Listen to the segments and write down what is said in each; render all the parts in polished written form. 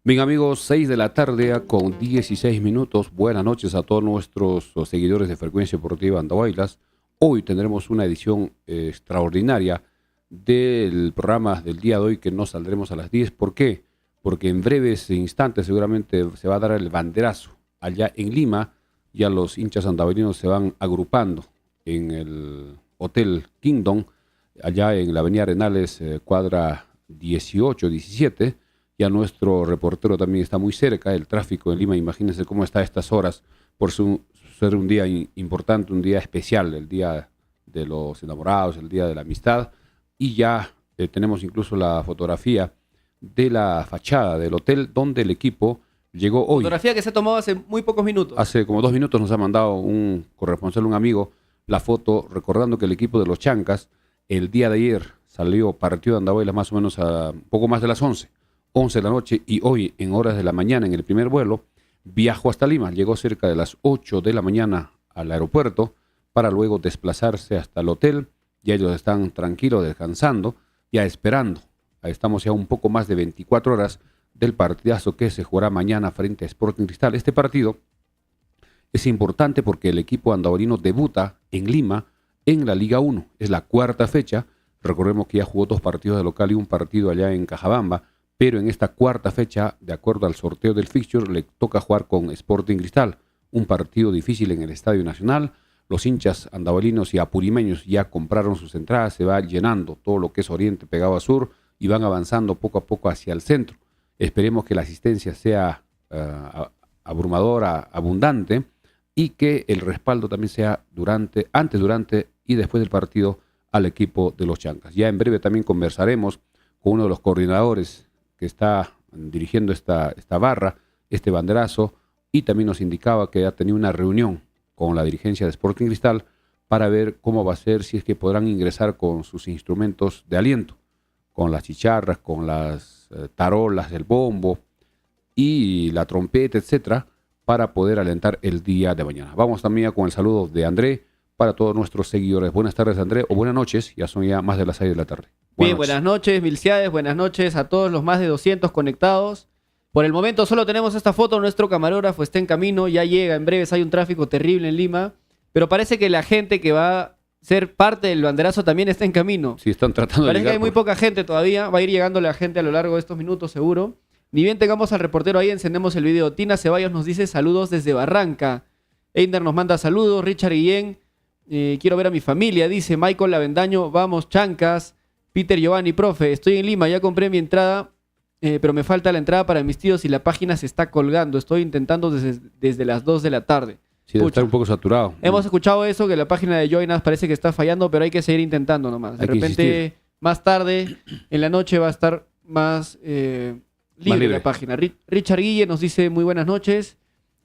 Bien amigos, 6 de la tarde con 16 minutos. Buenas noches a todos nuestros seguidores de Frecuencia Deportiva Andahuaylas. Hoy tendremos una edición extraordinaria del programa del día de hoy que no saldremos a las 10. ¿Por qué? Porque en breves instantes seguramente se va a dar el banderazo allá en Lima. Ya los hinchas andahuaylinos se van agrupando en el Hotel Kingdom, allá en la avenida Arenales, cuadra 18-17. Ya nuestro reportero también está muy cerca. El tráfico en Lima, imagínense cómo está a estas horas, por ser un día importante, un día especial, el día de los enamorados, el día de la amistad. Y ya tenemos incluso la fotografía de la fachada del hotel donde el equipo llegó hoy. Fotografía que se ha tomado hace muy pocos minutos. Hace como 2 minutos nos ha mandado un corresponsal, un amigo, la foto recordando que el equipo de los Chancas el día de ayer partió de Andahuaylas más o menos a poco más de las 11 de la noche, y hoy en horas de la mañana en el primer vuelo viajó hasta Lima. Llegó cerca de las 8 de la mañana al aeropuerto para luego desplazarse hasta el hotel. Ya ellos están tranquilos, descansando, ya esperando. Estamos ya un poco más de 24 horas del partidazo que se jugará mañana frente a Sporting Cristal. Este partido es importante porque el equipo andahuaylino debuta en Lima en la Liga 1. Es la cuarta fecha. Recordemos que ya jugó 2 partidos de local y un partido allá en Cajabamba. Pero en esta cuarta fecha, de acuerdo al sorteo del fixture, le toca jugar con Sporting Cristal, un partido difícil en el Estadio Nacional. Los hinchas andahuaylinos y apurimeños ya compraron sus entradas, se va llenando todo lo que es oriente pegado a sur y van avanzando poco a poco hacia el centro. Esperemos que la asistencia sea abrumadora, abundante, y que el respaldo también sea antes, durante y después del partido al equipo de los Chancas. Ya en breve también conversaremos con uno de los coordinadores que está dirigiendo esta barra, este banderazo, y también nos indicaba que ha tenido una reunión con la dirigencia de Sporting Cristal para ver cómo va a ser, si es que podrán ingresar con sus instrumentos de aliento, con las chicharras, con las tarolas, el bombo y la trompeta, etcétera, para poder alentar el día de mañana. Vamos también con el saludo de André para todos nuestros seguidores. Buenas tardes, André, o buenas noches, ya son ya más de las 6 de la tarde. Buenas noches, Milciades, buenas noches a todos los más de 200 conectados. Por el momento solo tenemos esta foto, nuestro camarógrafo está en camino, ya llega, en breves hay un tráfico terrible en Lima, pero parece que la gente que va a ser parte del banderazo también está en camino. Sí, están tratando Parece que hay muy poca gente todavía, va a ir llegando la gente a lo largo de estos minutos seguro. Ni bien tengamos al reportero ahí, encendemos el video. Tina Ceballos nos dice saludos desde Barranca. Einder nos manda saludos, Richard Guillén, quiero ver a mi familia, dice Michael Lavendaño, vamos Chancas. Peter Giovanni, profe, estoy en Lima, ya compré mi entrada, pero me falta la entrada para mis tíos y la página se está colgando. Estoy intentando desde las 2 de la tarde. Sí, debe estar un poco saturado. Hemos escuchado eso, que la página de Joinas parece que está fallando, pero hay que seguir intentando nomás. De repente, más tarde, en la noche va a estar más libre la página. Richard Guille nos dice, muy buenas noches.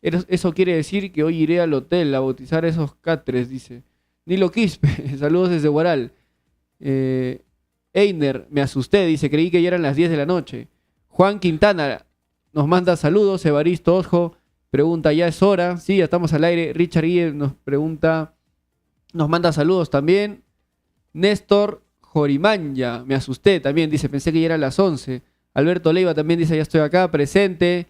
Eso quiere decir que hoy iré al hotel a bautizar esos catres, dice. Nilo Quispe, saludos desde Huaral. Einer, me asusté, dice, creí que ya eran las 10 de la noche. Juan Quintana nos manda saludos. Evaristo Ojo pregunta, ¿ya es hora? Sí, ya estamos al aire. Richard Guille nos pregunta, nos manda saludos también. Néstor Jorimanya, me asusté también, dice, pensé que ya eran las 11. Alberto Leiva también dice, ya estoy acá, presente.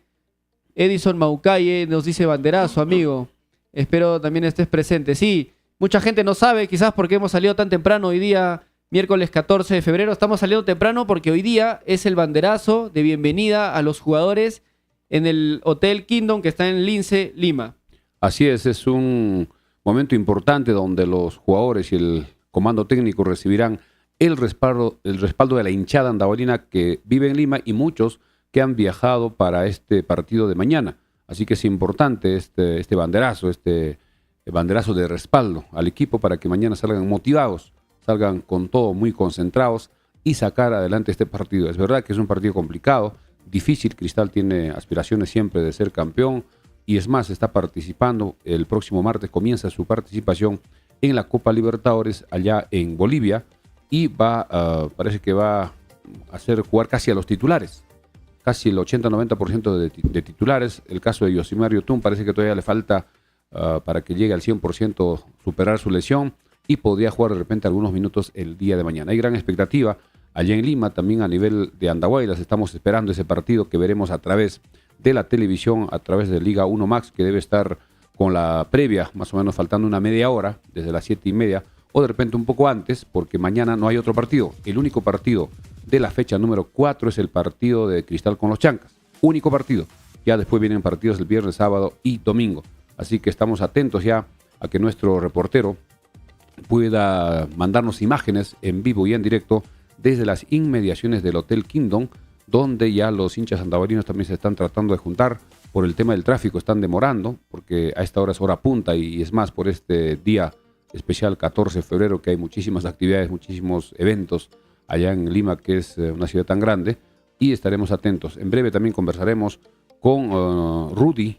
Edison Maucaye nos dice, banderazo, amigo. Espero también estés presente. Sí, mucha gente no sabe, quizás porque hemos salido tan temprano hoy día, miércoles 14 de febrero. Estamos saliendo temprano porque hoy día es el banderazo de bienvenida a los jugadores en el Hotel Kingdom que está en Lince, Lima. Así es un momento importante donde los jugadores y el comando técnico recibirán el respaldo de la hinchada andahuaylina que vive en Lima y muchos que han viajado para este partido de mañana. Así que es importante este banderazo, banderazo de respaldo al equipo para que mañana salgan motivados, salgan con todo muy concentrados y sacar adelante este partido. Es verdad que es un partido complicado, difícil. Cristal tiene aspiraciones siempre de ser campeón y es más, está participando. El próximo martes comienza su participación en la Copa Libertadores allá en Bolivia y parece que va a hacer jugar casi a los titulares. Casi el 80-90% de titulares. El caso de Yosimar Yotun parece que todavía le falta para que llegue al 100% superar su lesión y podría jugar de repente algunos minutos el día de mañana. Hay gran expectativa allá en Lima, también a nivel de Andahuaylas. Estamos esperando ese partido que veremos a través de la televisión, a través de Liga 1 Max, que debe estar con la previa, más o menos faltando una media hora, desde las 7:30, o de repente un poco antes, porque mañana no hay otro partido. El único partido de la fecha número 4 es el partido de Cristal con los Chancas. Único partido. Ya después vienen partidos el viernes, sábado y domingo. Así que estamos atentos ya a que nuestro reportero pueda mandarnos imágenes en vivo y en directo desde las inmediaciones del Hotel Kingdom, donde ya los hinchas andavarinos también se están tratando de juntar por el tema del tráfico, están demorando, porque a esta hora es hora punta y es más por este día especial 14 de febrero, que hay muchísimas actividades, muchísimos eventos allá en Lima, que es una ciudad tan grande, y estaremos atentos. En breve también conversaremos con Rudy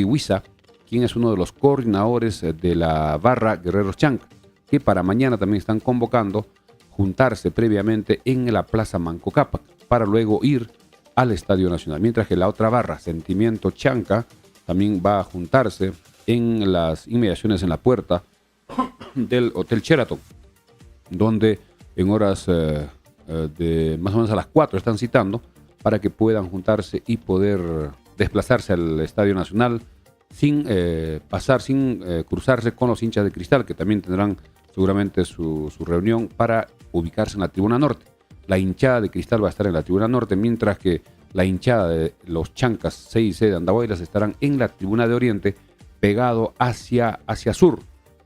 Huiza, quien es uno de los coordinadores de la barra Guerreros Chanca, que para mañana también están convocando juntarse previamente en la Plaza Manco Cápac, para luego ir al Estadio Nacional, mientras que la otra barra, Sentimiento Chanca, también va a juntarse en las inmediaciones, en la puerta del Hotel Sheraton, donde en horas de más o menos a las 4 están citando para que puedan juntarse y poder desplazarse al Estadio Nacional sin cruzarse con los hinchas de Cristal, que también tendrán seguramente su reunión para ubicarse en la Tribuna Norte. La hinchada de Cristal va a estar en la Tribuna Norte, mientras que la hinchada de los Chancas 6 y C de Andahuaylas estarán en la Tribuna de Oriente, pegado hacia sur.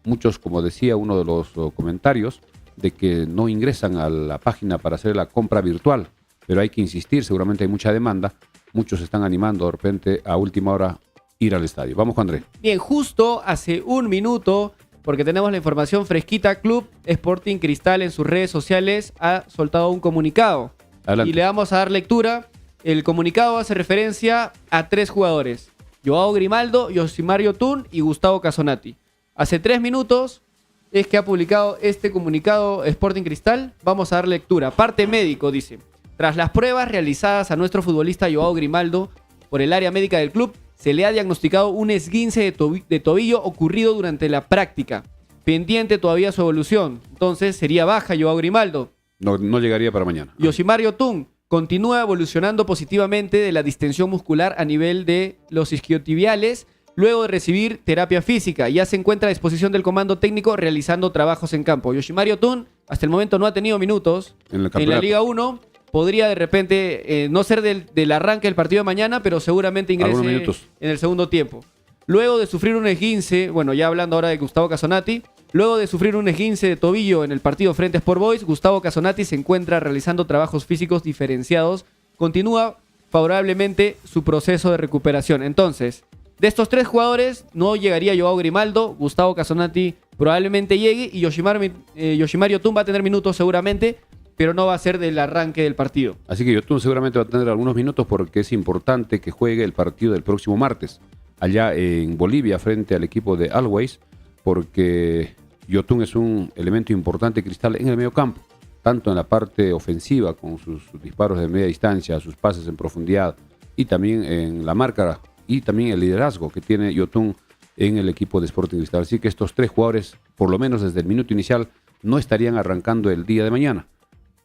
Muchos, como decía uno de los comentarios, de que no ingresan a la página para hacer la compra virtual, pero hay que insistir, seguramente hay mucha demanda, muchos están animando de repente a última hora ir al estadio. Vamos con André. Bien, justo hace un minuto, porque tenemos la información fresquita, Club Sporting Cristal en sus redes sociales ha soltado un comunicado. Adelante. Y le vamos a dar lectura. El comunicado hace referencia a 3 jugadores: Joao Grimaldo, Yosimario Tun y Gustavo Casonati. Hace 3 minutos es que ha publicado este comunicado Sporting Cristal. Vamos a dar lectura. Parte médico, dice: tras las pruebas realizadas a nuestro futbolista Joao Grimaldo por el área médica del club, se le ha diagnosticado un esguince de tobillo ocurrido durante la práctica. Pendiente todavía su evolución. Entonces sería baja Joao Grimaldo. No llegaría para mañana. Yosimario Tun continúa evolucionando positivamente de la distensión muscular a nivel de los isquiotibiales luego de recibir terapia física. Ya se encuentra a disposición del comando técnico realizando trabajos en campo. Yosimario Tun hasta el momento no ha tenido minutos en la Liga 1. Podría de repente no ser del arranque del partido de mañana, pero seguramente ingrese en el segundo tiempo. Luego de sufrir un esguince, bueno, ya hablando ahora de Gustavo Casonati, luego de sufrir un esguince de tobillo en el partido frente a Sport Boys, Gustavo Casonati se encuentra realizando trabajos físicos diferenciados. Continúa favorablemente su proceso de recuperación. Entonces, de estos 3 jugadores, no llegaría Joao Grimaldo, Gustavo Casonati probablemente llegue y Yosimario Tun va a tener minutos seguramente, pero no va a ser del arranque del partido. Así que Yotun seguramente va a tener algunos minutos porque es importante que juegue el partido del próximo martes, allá en Bolivia, frente al equipo de Always, porque Yotun es un elemento importante Cristal en el medio campo, tanto en la parte ofensiva con sus disparos de media distancia, sus pases en profundidad y también en la marca y también el liderazgo que tiene Yotun en el equipo de Sporting Cristal. Así que estos 3 jugadores, por lo menos desde el minuto inicial, no estarían arrancando el día de mañana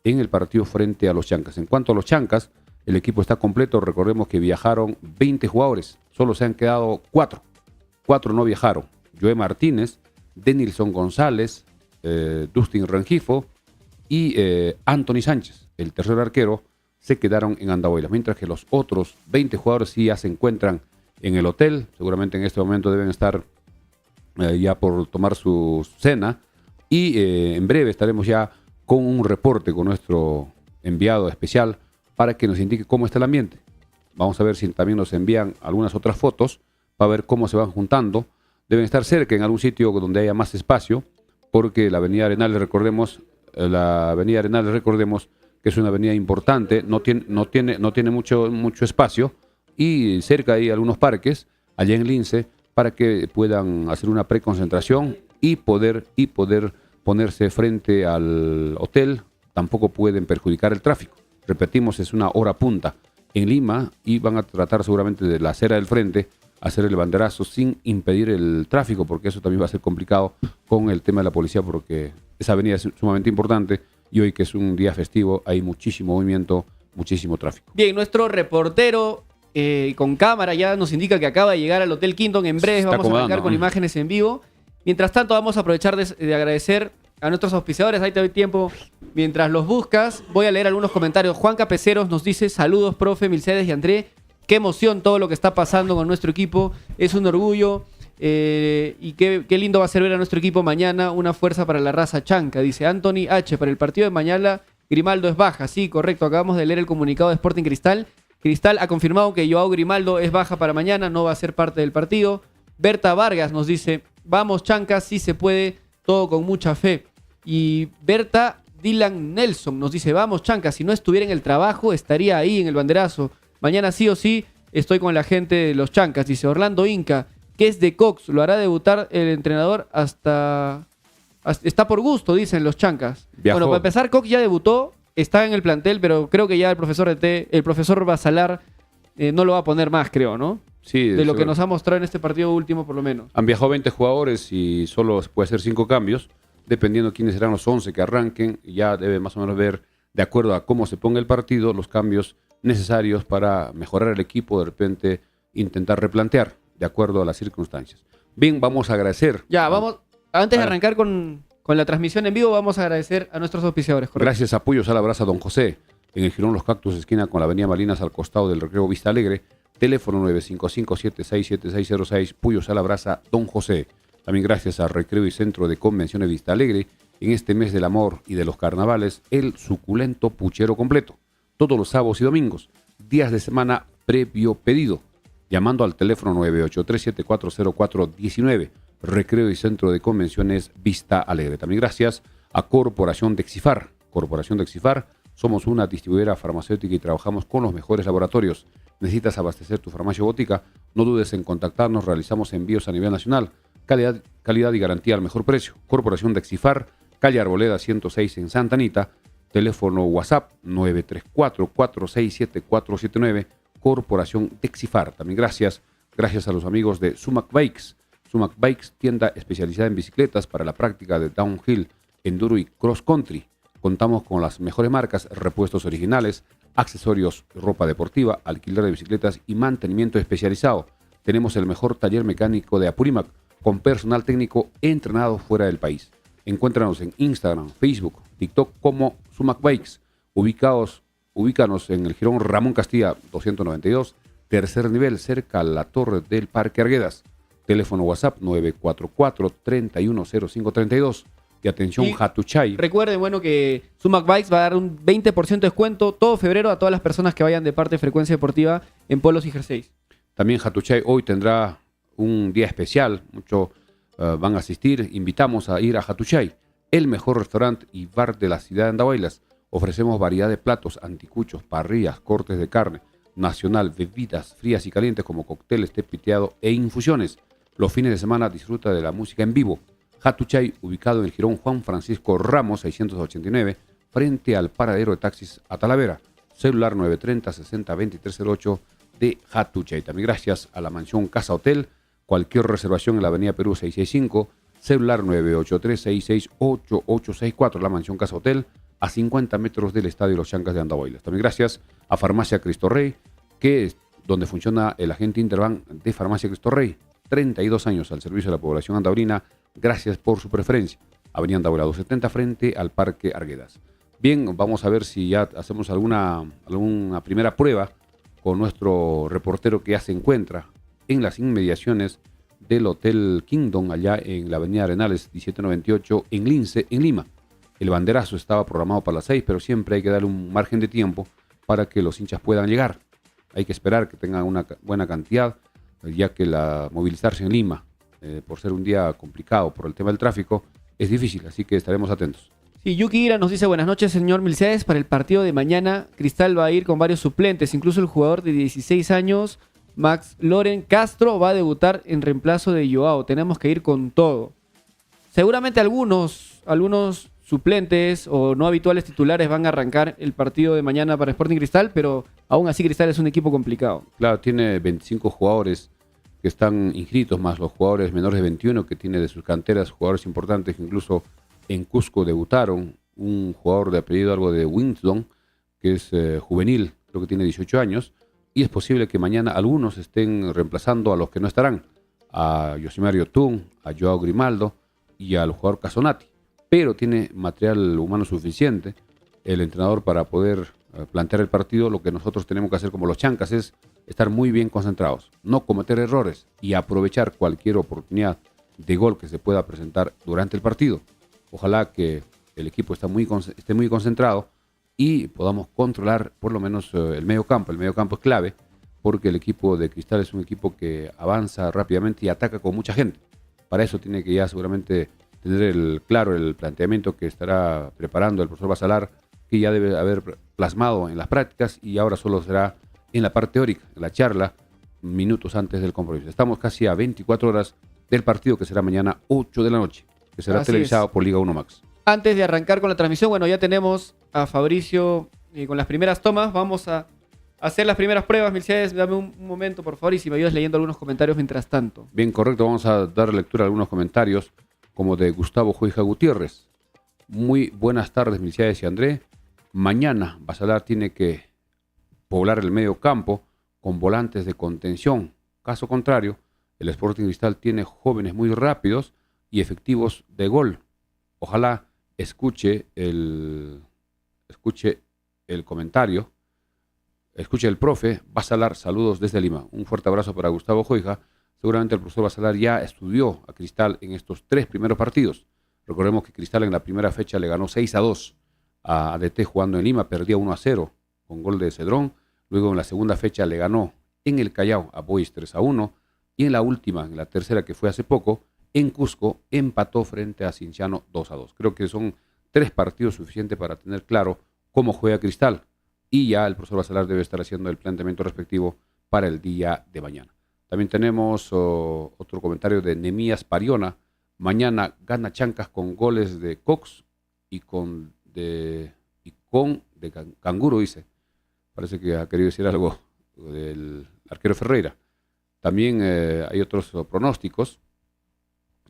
en el partido frente a los Chancas. En cuanto a los Chancas, el equipo está completo. Recordemos que viajaron 20 jugadores, solo se han quedado 4. 4 no viajaron: Joe Martínez, Denilson González, Dustin Rengifo y Anthony Sánchez, el tercer arquero, se quedaron en Andahuaylas, mientras que los otros 20 jugadores sí ya se encuentran en el hotel. Seguramente en este momento deben estar ya por tomar su cena y en breve estaremos ya con un reporte con nuestro enviado especial para que nos indique cómo está el ambiente. Vamos a ver si también nos envían algunas otras fotos para ver cómo se van juntando. Deben estar cerca en algún sitio donde haya más espacio, porque la avenida Arenales, recordemos que es una avenida importante, no tiene mucho espacio, y cerca hay algunos parques allá en Lince para que puedan hacer una preconcentración y poder ponerse frente al hotel. Tampoco pueden perjudicar el tráfico. Repetimos, es una hora punta en Lima y van a tratar seguramente de la acera del frente hacer el banderazo sin impedir el tráfico, porque eso también va a ser complicado con el tema de la policía, porque esa avenida es sumamente importante y hoy que es un día festivo hay muchísimo movimiento, muchísimo tráfico. Bien, nuestro reportero con cámara ya nos indica que acaba de llegar al Hotel Kingston. En breve vamos a arrancar con imágenes en vivo. Mientras tanto, vamos a aprovechar de agradecer a nuestros auspiciadores. Ahí te doy tiempo mientras los buscas. Voy a leer algunos comentarios. Juan Capeceros nos dice: saludos, profe, Milcedes y André. Qué emoción todo lo que está pasando con nuestro equipo. Es un orgullo. Y qué lindo va a ser ver a nuestro equipo mañana. Una fuerza para la raza chanca. Dice Anthony H. Para el partido de mañana, Grimaldo es baja. Sí, correcto. Acabamos de leer el comunicado de Sporting Cristal. Cristal ha confirmado que Joao Grimaldo es baja para mañana. No va a ser parte del partido. Berta Vargas nos dice: vamos, chancas, sí se puede. Todo con mucha fe. Y Berta Dylan Nelson nos dice: vamos, chancas, si no estuviera en el trabajo, estaría ahí en el banderazo. Mañana sí o sí estoy con la gente de los chancas. Dice Orlando Inca, que es de Cox, lo hará debutar el entrenador hasta está por gusto, dicen los chancas. Viajó. Bueno, para empezar, Cox ya debutó, está en el plantel, pero creo que ya el profesor Basalar no lo va a poner más, creo, ¿no? Sí, de lo que nos ha mostrado en este partido último, por lo menos. Han viajado 20 jugadores y solo puede hacer 5 cambios, dependiendo quiénes serán los 11 que arranquen. Ya debe más o menos ver, de acuerdo a cómo se ponga el partido, los cambios necesarios para mejorar el equipo, de repente intentar replantear, de acuerdo a las circunstancias. Bien, vamos a agradecer. Ya, vamos, antes de arrancar con la transmisión en vivo, vamos a agradecer a nuestros auspiciadores. ¿Correcto? Gracias a Pollos a la Brasa Don José, en el Jirón Los Cactus, esquina con la avenida Malinas, al costado del Recreo Vista Alegre. Teléfono 955-767606, Pollos a la Brasa Don José. También gracias a Recreo y Centro de Convenciones Vista Alegre, en este mes del amor y de los carnavales, el suculento puchero completo. Todos los sábados y domingos, días de semana previo pedido. Llamando al teléfono 983-740419, Recreo y Centro de Convenciones Vista Alegre. También gracias a Corporación de Exifar. Corporación de Exifar, somos una distribuidora farmacéutica y trabajamos con los mejores laboratorios. ¿Necesitas abastecer tu farmacia o botica? No dudes en contactarnos, realizamos envíos a nivel nacional. Calidad y garantía al mejor precio. Corporación de Exifar, calle Arboleda 106 en Santa Anita. Teléfono WhatsApp 934-467-479. Corporación de Exifar. También gracias a los amigos de Sumac Bikes. Sumac Bikes, tienda especializada en bicicletas para la práctica de downhill, enduro y cross country. Contamos con las mejores marcas, repuestos originales, accesorios, ropa deportiva, alquiler de bicicletas y mantenimiento especializado. Tenemos el mejor taller mecánico de Apurímac, con personal técnico entrenado fuera del país. Encuéntranos en Instagram, Facebook, TikTok como Sumac Bikes. Ubícanos en el Jirón Ramón Castilla 292, tercer nivel, cerca a la torre del Parque Arguedas. Teléfono WhatsApp 944-310532. Y atención, Hatuchay. Recuerden, bueno, que Sumac Bikes va a dar un 20% de descuento todo febrero a todas las personas que vayan de parte de Frecuencia Deportiva en polos y jerseys. También Hatuchay hoy tendrá un día especial. Muchos van a asistir. Invitamos a ir a Hatuchay, el mejor restaurante y bar de la ciudad de Andahuaylas. Ofrecemos variedad de platos, anticuchos, parrillas, cortes de carne nacional, bebidas frías y calientes como cócteles, té piteado e infusiones. Los fines de semana disfruta de la música en vivo. Hatuchay, ubicado en el Jirón Juan Francisco Ramos 689, frente al paradero de taxis a Talavera. Celular 930-60-2308 de Hatuchay. También gracias a la mansión Casa Hotel. Cualquier reservación en la avenida Perú 665. Celular 983-668864. La mansión Casa Hotel, a 50 metros del Estadio Los Chancas de Andahuaylas. También gracias a Farmacia Cristo Rey, que es donde funciona el agente Interbank de Farmacia Cristo Rey. 32 años al servicio de la población andaurina. Gracias por su preferencia. Avenida Andahuayla 270 frente al Parque Arguedas. Bien, vamos a ver si ya hacemos alguna primera prueba con nuestro reportero que ya se encuentra en las inmediaciones del Hotel Kingdom, allá en la avenida Arenales 1798 en Lince, en Lima. El banderazo estaba programado para las 6, pero siempre hay que darle un margen de tiempo para que los hinchas puedan llegar. Hay que esperar que tengan una buena cantidad, ya que movilizarse en Lima, por ser un día complicado por el tema del tráfico, es difícil, así que estaremos atentos. Sí, Yuki Ira nos dice: buenas noches, señor Milcedes. Para el partido de mañana, Cristal va a ir con varios suplentes, incluso el jugador de 16 años, Max Loren Castro, va a debutar en reemplazo de Joao. Tenemos que ir con todo. Seguramente algunos suplentes o no habituales titulares van a arrancar el partido de mañana para Sporting Cristal, pero aún así Cristal es un equipo complicado. Claro, tiene 25 jugadores que están inscritos, más los jugadores menores de 21 que tiene de sus canteras, jugadores importantes que incluso en Cusco debutaron, un jugador de apellido algo de Winston, que es juvenil, creo que tiene 18 años, y es posible que mañana algunos estén reemplazando a los que no estarán, a Yosimar Yotun, a Joao Grimaldo y al jugador Casonati, pero tiene material humano suficiente el entrenador para poder plantear el partido. Lo que nosotros tenemos que hacer como los chancas es estar muy bien concentrados, no cometer errores y aprovechar cualquier oportunidad de gol que se pueda presentar durante el partido. Ojalá que el equipo esté muy concentrado y podamos controlar por lo menos el medio campo. El medio campo es clave porque el equipo de Cristal es un equipo que avanza rápidamente y ataca con mucha gente. Para eso tiene que ya seguramente tener claro el planteamiento que estará preparando el profesor Basalar, que ya debe haber plasmado en las prácticas y ahora solo será en la parte teórica, en la charla, minutos antes del compromiso. Estamos casi a 24 horas del partido que será mañana 8 de la noche, que será televisado por Liga 1 Max. Antes de arrancar con la transmisión, bueno, ya tenemos a Fabricio con las primeras tomas. Vamos a hacer las primeras pruebas. Milciades, dame un momento, por favor, y si me ayudas leyendo algunos comentarios mientras tanto. Bien, correcto. Vamos a dar lectura a algunos comentarios, como de Gustavo Juija Gutiérrez. Muy buenas tardes, Milciades y André. Mañana Basalar tiene que poblar el medio campo con volantes de contención. Caso contrario, el Sporting Cristal tiene jóvenes muy rápidos y efectivos de gol. Ojalá escuche el comentario, escuche el profe Basalar. Saludos desde Lima. Un fuerte abrazo para Gustavo Joija. Seguramente el profesor Basalar ya estudió a Cristal en estos 3 primeros partidos. Recordemos que Cristal en la primera fecha le ganó 6-2 a ADT jugando en Lima, perdía 1-0 con gol de Cedrón. Luego en la segunda fecha le ganó en el Callao a Boys 3-1 y en la última, en la tercera que fue hace poco, en Cusco empató frente a Cinciano 2-2. Creo que son 3 partidos suficientes para tener claro cómo juega Cristal y ya el profesor Basalar debe estar haciendo el planteamiento respectivo para el día de mañana. También tenemos otro comentario de Nemías Pariona. Mañana gana Chancas con goles de Cox y de Canguro, dice. Parece que ha querido decir algo del arquero Ferreira. También hay otros pronósticos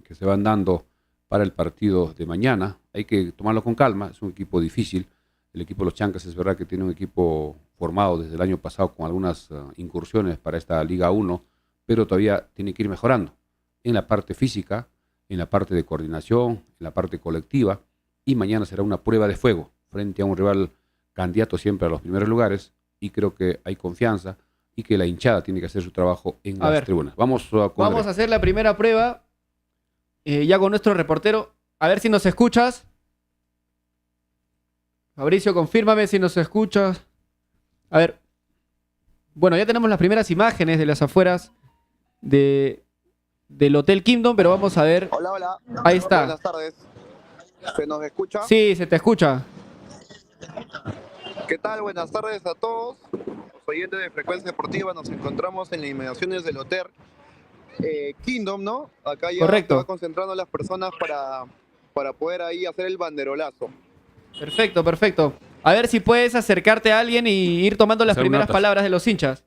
que se van dando para el partido de mañana. Hay que tomarlo con calma, es un equipo difícil. El equipo de los Chancas es verdad que tiene un equipo formado desde el año pasado con algunas incursiones para esta Liga 1, pero todavía tiene que ir mejorando en la parte física, en la parte de coordinación, en la parte colectiva, y mañana será una prueba de fuego frente a un rival candidato siempre a los primeros lugares, y creo que hay confianza y que la hinchada tiene que hacer su trabajo en las tribunas. Vamos a hacer la primera prueba ya con nuestro reportero. A ver si nos escuchas. Fabricio, confírmame si nos escuchas. A ver. Bueno, ya tenemos las primeras imágenes de las afueras del Hotel Kingdom, pero vamos a ver. Hola, hola. Ahí está. Buenas tardes. ¿Se nos escucha? Sí, se te escucha. ¿Qué tal? Buenas tardes a todos. Los oyentes de Frecuencia Deportiva, nos encontramos en las inmediaciones del Hotel Kingdom, ¿no? Acá ya Correcto. se va concentrando las personas para poder ahí hacer el banderolazo. Perfecto, perfecto. A ver si puedes acercarte a alguien y ir tomando las primeras palabras de los hinchas.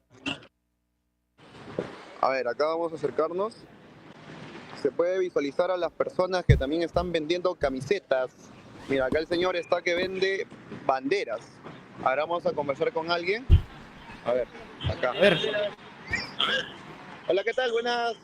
A ver, acá vamos a acercarnos. Se puede visualizar a las personas que también están vendiendo camisetas. Mira, acá el señor está que vende banderas. Ahora vamos a conversar con alguien. A ver, acá. A ver. Hola, ¿qué tal? Buenas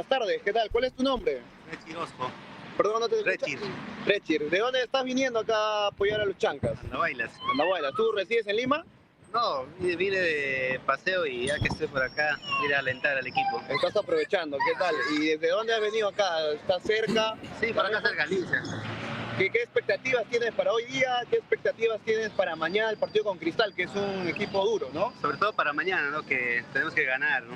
tardes. ¿Qué tal? ¿Cuál es tu nombre? Rechir Osco. Perdón, no te Rechir. Rechir. ¿De dónde estás viniendo acá a apoyar a los Chancas? Andabailas. Andahuaylas. ¿Tú resides en Lima? No, vine de paseo y ya que estoy por acá, ir a alentar al equipo. Estás aprovechando, ¿qué tal? ¿Y desde dónde has venido acá? ¿Estás cerca? Sí, para acá cerca, Galicia. ¿Qué expectativas tienes para hoy día? ¿Qué expectativas tienes para mañana el partido con Cristal, que es un equipo duro, ¿no? Sobre todo para mañana, ¿no? Que tenemos que ganar, ¿no?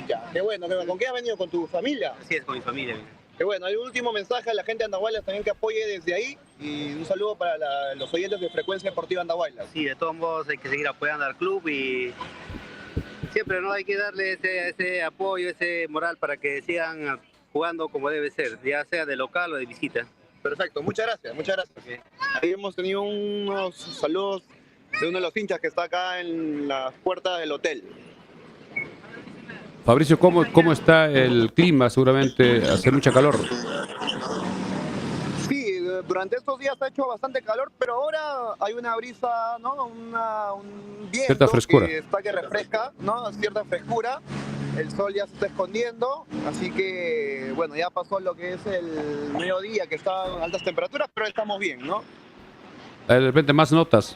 Ya, qué bueno, qué bueno. ¿Con qué has venido? ¿Con tu familia? Así es, con mi familia. Qué bueno. Hay un último mensaje a la gente de Andahuaylas también que apoye desde ahí. Y un saludo para los oyentes de Frecuencia Deportiva Andahuaylas. Sí, de todos modos hay que seguir apoyando al club y siempre, ¿no? Hay que darle ese apoyo, ese moral para que sigan jugando como debe ser, ya sea de local o de visita. Perfecto, muchas gracias, muchas gracias. Okay. Ahí hemos tenido unos saludos de uno de los hinchas que está acá en las puertas del hotel. Fabricio, ¿cómo está el clima? Seguramente hace mucha calor. Sí, durante estos días ha hecho bastante calor, pero ahora hay una brisa, ¿no? Un viento Cierta frescura. que refresca, ¿no? Cierta frescura. El sol ya se está escondiendo, así que, bueno, ya pasó lo que es el mediodía, que está en altas temperaturas, pero estamos bien, ¿no? De repente más notas.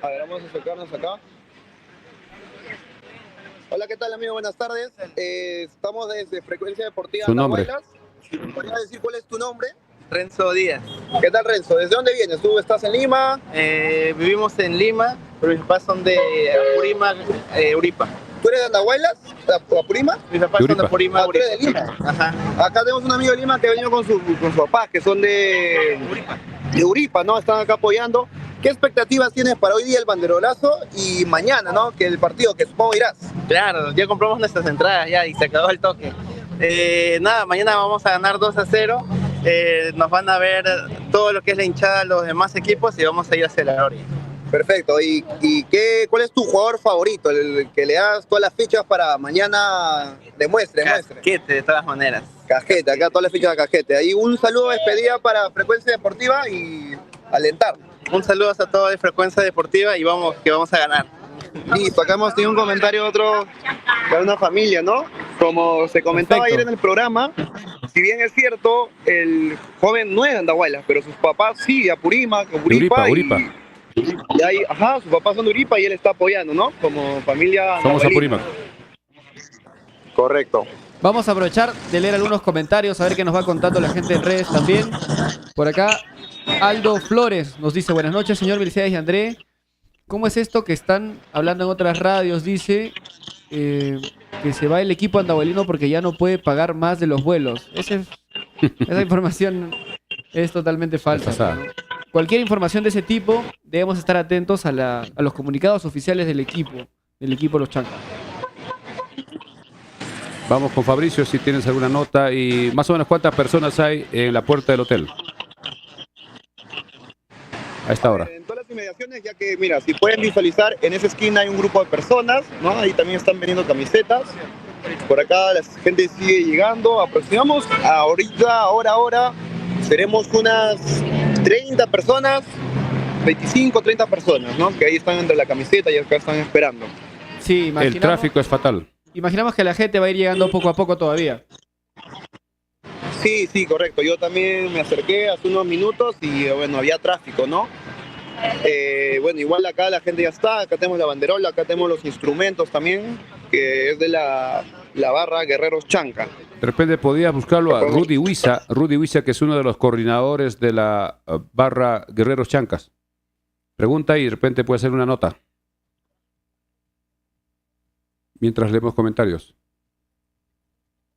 A ver, vamos a acercarnos acá. Hola, ¿qué tal, amigo? Buenas tardes. Estamos desde Frecuencia Deportiva Su nombre. Andahuaylas. ¿Podrías decir cuál es tu nombre? Renzo Díaz. ¿Qué tal, Renzo? ¿Desde dónde vienes? ¿Tú estás en Lima? Vivimos en Lima, pero mis papás son de Apurímac, Uripa. ¿Tú eres de Andahuaylas? ¿De Apurímac? Mis papás son de Uripa. Apurímac, Ah, ¿tú eres Uripa. de Lima? Ajá. Acá tenemos un amigo de Lima que ha venido con sus papás, que son de Uripa, ¿no? Están acá apoyando. ¿Qué expectativas tienes para hoy día el banderolazo y mañana, ¿no? Que el partido, que supongo irás. Claro, ya compramos nuestras entradas ya y se acabó el toque. Nada, mañana vamos a ganar 2-0. Nos van a ver todo lo que es la hinchada de los demás equipos y vamos a ir hacia la gloria. Perfecto. ¿Y cuál es tu jugador favorito? El que le das todas las fichas para mañana demuestre. Casquete, de todas maneras. Cajete, acá todas las fichas de Cajete. Ahí un saludo de despedida para Frecuencia Deportiva y alentar. Un saludo a todos de Frecuencia Deportiva y vamos, que vamos a ganar. Listo, acá hemos tenido un comentario de una familia, ¿no? Como se comentaba Perfecto. ayer en el programa, si bien es cierto, el joven no es de Andahuaylas, pero sus papás sí, de Apurímac, Uripa. Uripa. Y ahí, ajá, sus papás son de Uripa y él está apoyando, ¿no? Como familia Somos andahuaylina. Apurímac. Correcto. Vamos a aprovechar de leer algunos comentarios, a ver qué nos va contando la gente en redes también. Por acá, Aldo Flores nos dice: buenas noches, señor Felicidades y André. ¿Cómo es esto que están hablando en otras radios? Dice que se va el equipo andahuelino porque ya no puede pagar más de los vuelos. Esa información es totalmente falsa. Desfasada. ¿No? Cualquier información de ese tipo, debemos estar atentos a los comunicados oficiales del equipo Los Chancas. Vamos con Fabricio si tienes alguna nota y más o menos cuántas personas hay en la puerta del hotel a esta hora. En todas las inmediaciones, ya que, mira, si pueden visualizar, en esa esquina hay un grupo de personas, ¿no? Ahí también están vendiendo camisetas. Por acá la gente sigue llegando. Aproximamos ahorita, ahora, seremos unas 30 personas, 25, 30 personas, ¿no? Que ahí están entre la camiseta y acá están esperando. Sí, El tráfico es fatal. Imaginamos que la gente va a ir llegando poco a poco todavía. Sí, correcto. Yo también me acerqué hace unos minutos y, bueno, había tráfico, ¿no? Bueno, igual acá la gente ya está, acá tenemos la banderola, acá tenemos los instrumentos también, que es de la barra Guerreros Chanca. De repente podía buscarlo a Rudy Huiza, que es uno de los coordinadores de la barra Guerreros Chancas. Pregunta y de repente puede hacer una nota. Mientras leemos comentarios.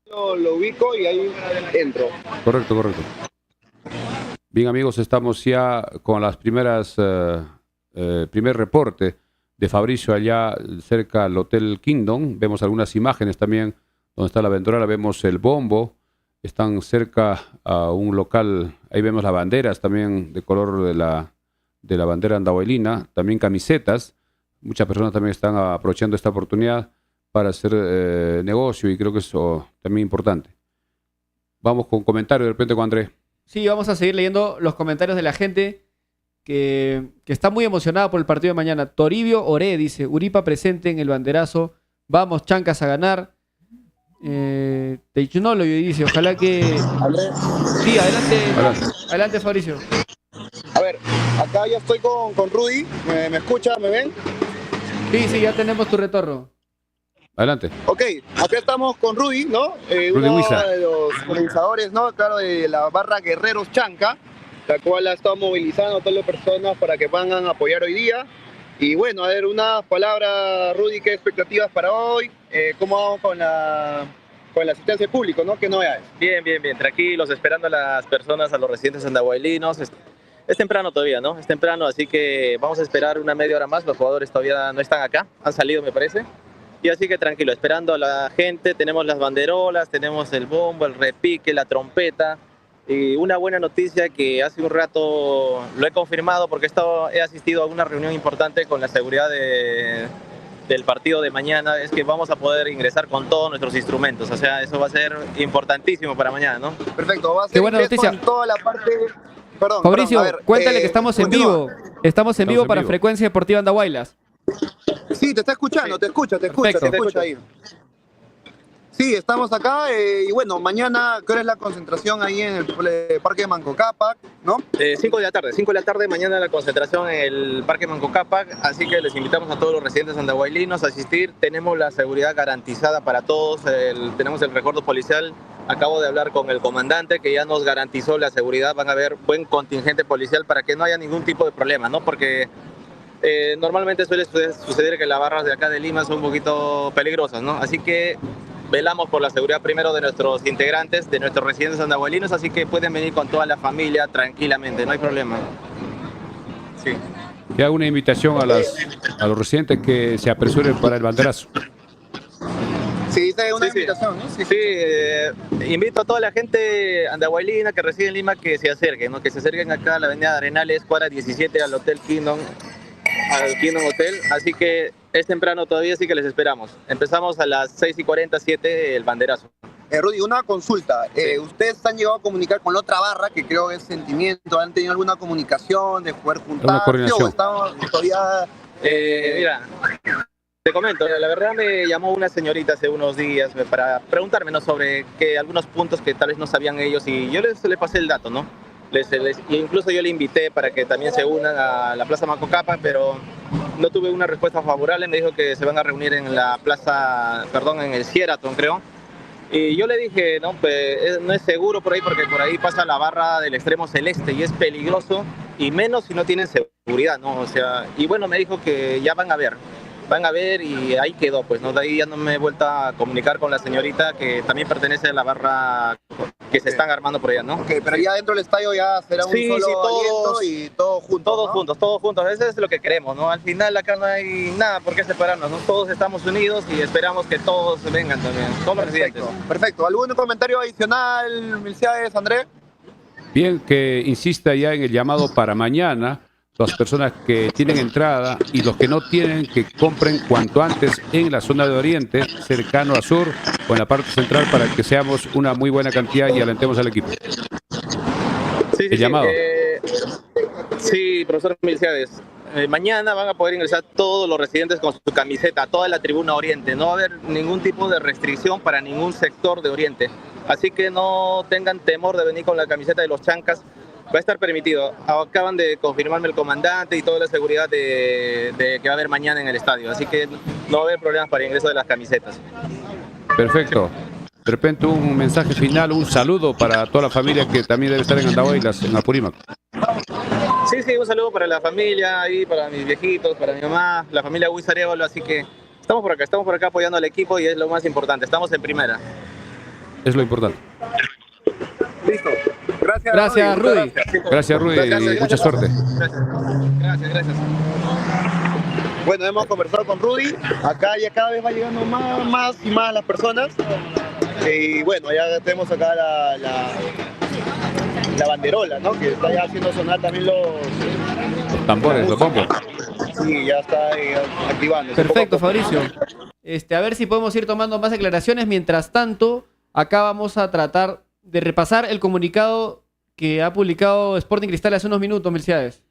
Lo ubico y ahí entro. Correcto. Bien, amigos, estamos ya con las primer reporte de Fabricio allá cerca del Hotel Kingdom. Vemos algunas imágenes también donde está la ventola, vemos el bombo. Están cerca a un local, ahí vemos las banderas también de color de la bandera andahuaylina, también camisetas. Muchas personas también están aprovechando esta oportunidad para hacer negocio y creo que eso también es importante. Vamos con comentarios de repente con Andrés. Sí, vamos a seguir leyendo los comentarios de la gente que está muy emocionada por el partido de mañana. Toribio Oré dice: Uripa presente en el banderazo. Vamos, Chancas, a ganar. Teichunolo dice: ojalá que... Sí, adelante Fabricio. A ver, acá ya estoy con Rudy. ¿Me escucha? ¿Me ven? Sí, ya tenemos tu retorno. Adelante. Ok, acá estamos con Rudy, ¿no? Rudy Uno Huiza. de los organizadores, ¿no? Claro, de la barra Guerreros Chanca, la cual ha estado movilizando a todas las personas para que vengan a apoyar hoy día. Y bueno, a ver, unas palabras, Rudy, ¿qué expectativas para hoy? ¿Cómo vamos con la asistencia del público, ¿no? ¿Qué novedades? Bien, tranquilos, esperando a las personas, a los residentes andahuaylinos. Es temprano todavía, ¿no? Es temprano, así que vamos a esperar una media hora más. Los jugadores todavía no están acá, han salido, me parece. Y así que tranquilo, esperando a la gente. Tenemos las banderolas, tenemos el bombo, el repique, la trompeta. Y una buena noticia que hace un rato lo he confirmado porque he asistido a una reunión importante con la seguridad del partido de mañana es que vamos a poder ingresar con todos nuestros instrumentos. O sea, eso va a ser importantísimo para mañana, ¿no? Perfecto, va a ser Qué buena inglés noticia. con toda la parte... Perdón, Fabricio, perdón, a ver, cuéntale que estamos en continúa. vivo. Estamos en Estamos vivo en para vivo. Frecuencia Deportiva Andahuaylas. Sí, te está escuchando, Sí. te escucha Perfecto. ahí. Sí, estamos acá y bueno, mañana, ¿qué hora es la concentración ahí en el Parque de Manco Cápac, no? 5 de la tarde, 5 de la tarde, mañana la concentración en el Parque Manco Cápac, así que les invitamos a todos los residentes andahuaylinos a asistir. Tenemos la seguridad garantizada para todos, tenemos el recuerdo policial. Acabo de hablar con el comandante que ya nos garantizó la seguridad. Van a haber buen contingente policial para que no haya ningún tipo de problema, ¿no? Porque normalmente suele suceder que las barras de acá de Lima son un poquito peligrosas, ¿no? Así que velamos por la seguridad primero de nuestros integrantes, de nuestros residentes andahuaylinos, así que pueden venir con toda la familia tranquilamente, no hay problema. Sí. Y hago una invitación a los residentes que se apresuren para el banderazo. Sí, esa es una Sí. invitación, ¿no? Sí, invito a toda la gente andahuaylina que reside en Lima que se acerquen, ¿no? Que se acerquen acá a la avenida de Arenales, cuadra 17, al Hotel Kingdom, al Kingdom Hotel, así que es temprano todavía, así que les esperamos. Empezamos a las 6:40, 7 el banderazo. Rudy, una consulta. ¿Ustedes han llegado a comunicar con la otra barra, que creo que es Sentimiento? ¿Han tenido alguna comunicación de poder juntarse? coordinación. ¿O estamos todavía...? Mira, te comento, la verdad me llamó una señorita hace unos días para preguntarme, ¿no? Sobre algunos puntos que tal vez no sabían ellos y yo les pasé el dato, ¿no? Incluso yo le invité para que también se unan a la Plaza Macocapa, pero no tuve una respuesta favorable. Me dijo que se van a reunir en la plaza, perdón, en el Sheraton, creo. Y yo le dije, no, pues no es seguro por ahí porque por ahí pasa la barra del extremo celeste y es peligroso y menos si no tienen seguridad, ¿no? O sea, y bueno, me dijo que ya van a ver y ahí quedó, pues, ¿no? De ahí ya no me he vuelto a comunicar con la señorita que también pertenece a la barra que se están armando por allá, ¿no? Ok, pero ya dentro del estadio ya será un Sí, solo sí, aliento y todos juntos, ¿no? Todos juntos, eso es lo que queremos, ¿no? Al final acá no hay nada por qué separarnos, ¿no? Todos estamos unidos y esperamos que todos vengan también, todos los residentes. Perfecto. ¿Algún comentario adicional, Milciades, André? Bien, que insista ya en el llamado para mañana. Las personas que tienen entrada y los que no tienen, que compren cuanto antes en la zona de Oriente, cercano a Sur o en la parte central, para que seamos una muy buena cantidad y alentemos al equipo. Sí, El llamado. Sí, profesor Milciades. Mañana van a poder ingresar todos los residentes con su camiseta, toda la tribuna Oriente. No va a haber ningún tipo de restricción para ningún sector de Oriente. Así que no tengan temor de venir con la camiseta de los Chancas. Va a estar permitido. Acaban de confirmarme el comandante y toda la seguridad de que va a haber mañana en el estadio. Así que no va a haber problemas para el ingreso de las camisetas. Perfecto. De repente un mensaje final, un saludo para toda la familia que también debe estar en Andahuaylas, en Apurímac. Sí, un saludo para la familia, ahí, para mis viejitos, para mi mamá, la familia Luis Arevalo. Así que estamos por acá apoyando al equipo y es lo más importante. Estamos en primera. Es lo importante. Listo. Gracias, Rudy. Gracias, Rudy, y mucha suerte. Gracias. Bueno, hemos conversado con Rudy. Acá ya cada vez va llegando más y más las personas. Y bueno, ya tenemos acá la banderola, ¿no? Que está ya haciendo sonar también los Tambores, los bombos. Sí, ya está activando. Perfecto, Fabricio. A ver si podemos ir tomando más declaraciones. Mientras tanto, acá vamos a tratar de repasar el comunicado que ha publicado Sporting Cristal hace unos minutos, Milciades.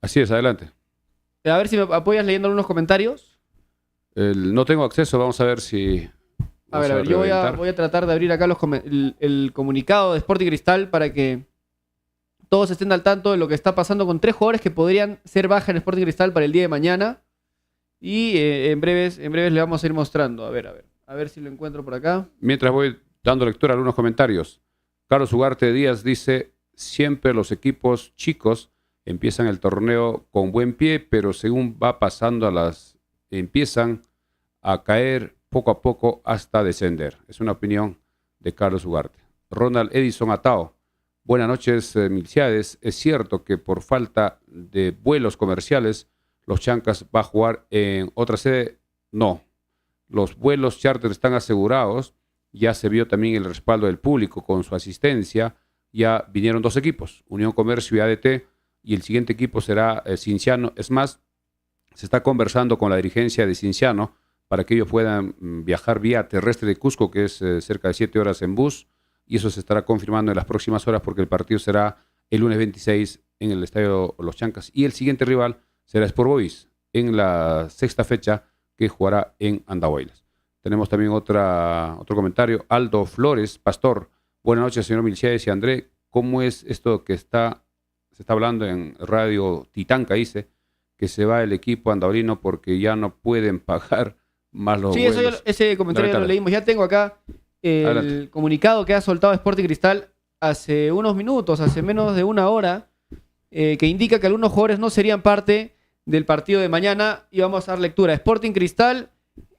Así es, adelante. A ver si me apoyas leyendo algunos comentarios. No tengo acceso, vamos a ver si... A ver, yo voy a tratar de abrir acá el comunicado de Sporting Cristal para que todos estén al tanto de lo que está pasando con 3 jugadores que podrían ser baja en Sporting Cristal para el día de mañana. Y en breves le vamos a ir mostrando. A ver si lo encuentro por acá. Mientras voy dando lectura a algunos comentarios. Carlos Ugarte Díaz dice: siempre los equipos chicos empiezan el torneo con buen pie, pero según va pasando empiezan a caer poco a poco hasta descender. Es una opinión de Carlos Ugarte. Ronald Edison Atao: buenas noches, Milciades. ¿Es cierto que por falta de vuelos comerciales los Chancas va a jugar en otra sede? No. Los vuelos charter están asegurados. Ya se vio también el respaldo del público con su asistencia. Ya vinieron 2 equipos, Unión Comercio y ADT, y el siguiente equipo será Cinciano. Es más, se está conversando con la dirigencia de Cinciano para que ellos puedan viajar vía terrestre de Cusco, que es cerca de 7 horas en bus, y eso se estará confirmando en las próximas horas porque el partido será el lunes 26 en el Estadio Los Chancas, y el siguiente rival será Sport Boys en la sexta fecha que jugará en Andahuaylas. Tenemos también otro comentario. Aldo Flores, Pastor. Buenas noches, señor Milciades y André. ¿Cómo es esto que se está hablando en Radio Titanca? Dice que se va el equipo andaurino porque ya no pueden pagar más los Sí, vuelos. ese comentario ya lo leímos. Ya tengo acá el Adelante. comunicado que ha soltado Sporting Cristal hace unos minutos, hace menos de una hora, que indica que algunos jugadores no serían parte del partido de mañana. Y vamos a dar lectura. Sporting Cristal,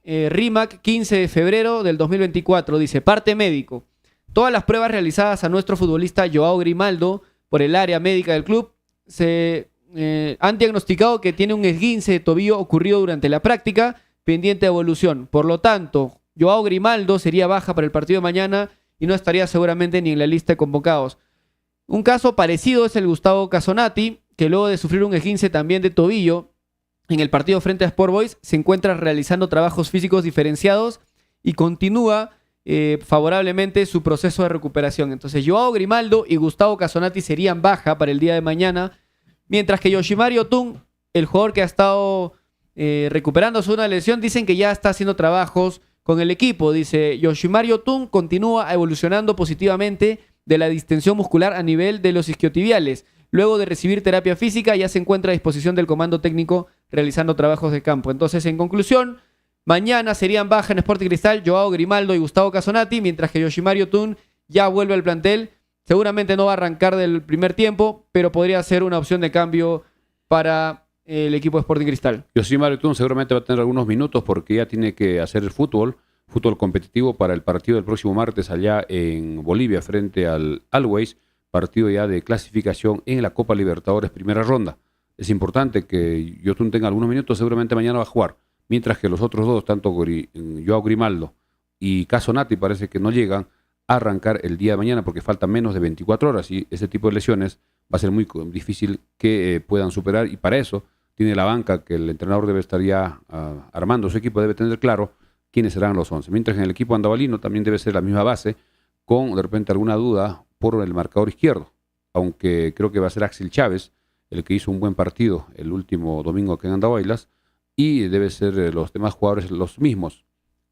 RIMAC, 15 de febrero del 2024. Dice, parte médico. Todas las pruebas realizadas a nuestro futbolista Joao Grimaldo por el área médica del club se han diagnosticado que tiene un esguince de tobillo ocurrido durante la práctica, pendiente de evolución. Por lo tanto, Joao Grimaldo sería baja para el partido de mañana y no estaría seguramente ni en la lista de convocados. Un caso parecido es el Gustavo Casonati, que luego de sufrir un esguince también de tobillo en el partido frente a Sport Boys, se encuentra realizando trabajos físicos diferenciados y continúa favorablemente su proceso de recuperación. Entonces, Joao Grimaldo y Gustavo Casonati serían baja para el día de mañana, mientras que Yoshimari Otún, el jugador que ha estado recuperándose de una lesión, dicen que ya está haciendo trabajos con el equipo. Dice, Yoshimari Otún continúa evolucionando positivamente de la distensión muscular a nivel de los isquiotibiales. Luego de recibir terapia física, ya se encuentra a disposición del comando técnico realizando trabajos de campo. Entonces, en conclusión, mañana serían baja en Sporting Cristal Joao Grimaldo y Gustavo Casonati, mientras que Yoshimari Otún ya vuelve al plantel. Seguramente no va a arrancar del primer tiempo, pero podría ser una opción de cambio para el equipo de Sporting Cristal. Yoshimari Otún seguramente va a tener algunos minutos porque ya tiene que hacer el fútbol competitivo para el partido del próximo martes allá en Bolivia frente al Always, partido ya de clasificación en la Copa Libertadores primera ronda. Es importante que Yotún tenga algunos minutos, seguramente mañana va a jugar, mientras que los otros dos, tanto Joao Grimaldo y Casonati, parece que no llegan a arrancar el día de mañana porque faltan menos de 24 horas y ese tipo de lesiones va a ser muy difícil que puedan superar, y para eso tiene la banca que el entrenador debe estar ya armando su equipo, debe tener claro quiénes serán los 11. Mientras que en el equipo andabalino también debe ser la misma base, con de repente alguna duda por el marcador izquierdo, aunque creo que va a ser Axel Chávez el que hizo un buen partido el último domingo aquí en Andahuaylas, y debe ser los demás jugadores los mismos,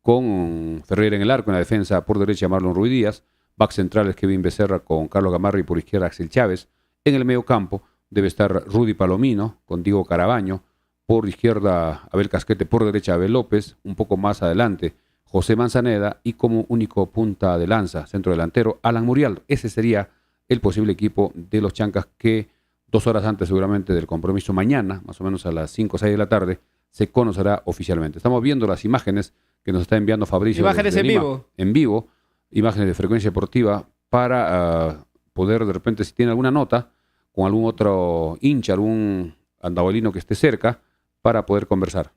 con Ferreira en el arco, en la defensa por derecha Marlon Ruiz Díaz, back centrales Kevin Becerra con Carlos Gamarra y por izquierda Axel Chávez. En el medio campo debe estar Rudy Palomino con Diego Carabaño, por izquierda Abel Casquete, por derecha Abel López, un poco más adelante José Manzaneda, y como único punta de lanza, centro delantero, Alan Murialdo. Ese sería el posible equipo de los Chancas que 2 horas antes seguramente del compromiso mañana, más o menos a las 5 o 6 de la tarde, se conocerá oficialmente. Estamos viendo las imágenes que nos está enviando Fabricio. Imágenes en vivo. En vivo, imágenes de Frecuencia Deportiva para poder de repente, si tiene alguna nota con algún otro hincha, algún andahuelino que esté cerca, para poder conversar.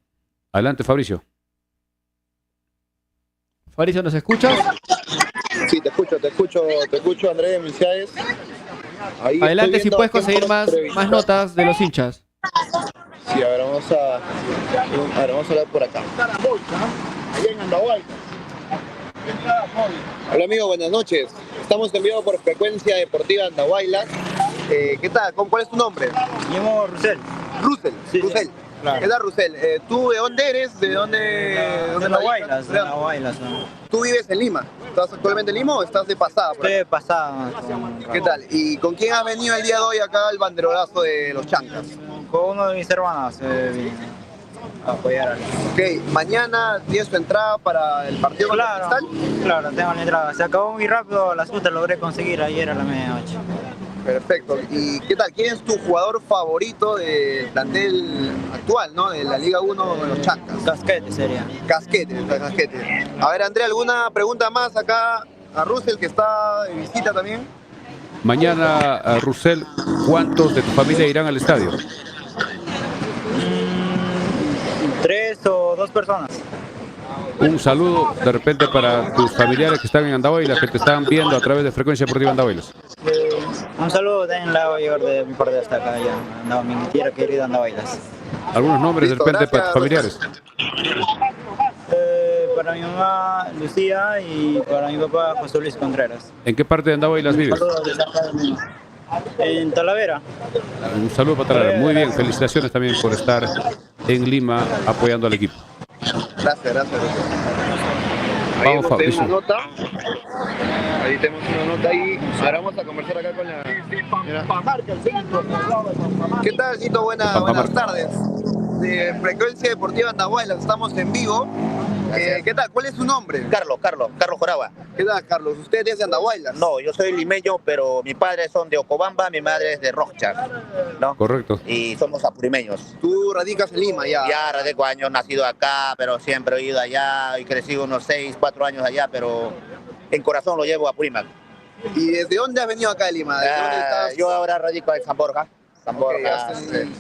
Adelante, Fabricio. Fabricio, ¿nos escuchas? Sí, te escucho, Andrés Milciades. Ahí Adelante, si estoy puedes viendo conseguir quién más entrevistar. notas de los hinchas. Sí, a ver, vamos a hablar por acá. Allá en Andahuaylas. Hola amigo, buenas noches. Estamos en vivo por Frecuencia Deportiva Andahuaylas. ¿Qué tal? ¿Cuál es tu nombre? Me llamo Rusel. Rusel. Sí, Rusel. claro. ¿Qué tal, Rusel? ¿Tú de dónde eres? ¿De dónde De radicas? Andahuaylas, ¿no? ¿Tú vives en Lima? ¿Estás actualmente en Lima o estás de pasada? por Estoy acá? de pasada. ¿Qué tal? ¿Y con quién has venido el día de hoy acá al banderolazo de los Chancas? Con uno de mis hermanos vine a apoyar al... Ok, mañana tienes tu entrada para el partido contra Claro, Cristal. claro, tengo la entrada. Se acabó muy rápido, la suerte logré conseguir ayer a la medianoche. Perfecto. ¿Y qué tal? ¿Quién es tu jugador favorito del plantel actual, ¿no? De la Liga 1 de los Chancas? Casquete sería. Casquete. A ver, André, ¿alguna pregunta más acá a Russell, que está de visita también? Mañana, Rusel, ¿cuántos de tu familia irán al estadio? 3 o 2 personas. Un saludo de repente para tus familiares que están en Andahuaylas, que te están viendo a través de Frecuencia Deportiva Andahuaylas. Un saludo también la voy a llevar de mi parte hasta acá, ya. Andaba mi tierra querida Andahuaylas. Algunos nombres de Listo, repente para tus gracias, familiares. mi mamá Lucía y para mi papá José Luis Contreras. ¿En qué parte de Andahuaylas vives? Saludos desde acá de Lima. En Talavera. Un saludo para Talavera. Muy bien, felicitaciones también por estar en Lima apoyando al equipo. Gracias. Vamos, Ahí tenemos Fabricio. una nota. Ahí tenemos una nota ahí. Ahora vamos a conversar acá con la... Mira. ¿Qué tal, Cito? Buenas Pampamarca. tardes. De Frecuencia Deportiva Andahuaylas, estamos en vivo. ¿Qué tal? ¿Cuál es su nombre? Carlos Joraba. ¿Qué tal, Carlos? ¿Usted es de Andahuaylas? No, yo soy limeño, pero mis padres son de Ocobamba, mi madre es de Rochas, ¿no? Correcto. Y somos apurimeños. Tú radicas en Lima ya. Ya radico años, nacido acá, pero siempre he ido allá y crecí unos 6, 4 años allá, pero en corazón lo llevo a Apurímac. ¿Y desde dónde has venido acá a Lima? ¿Desde dónde estás? Yo ahora radico en San Borja. Ok,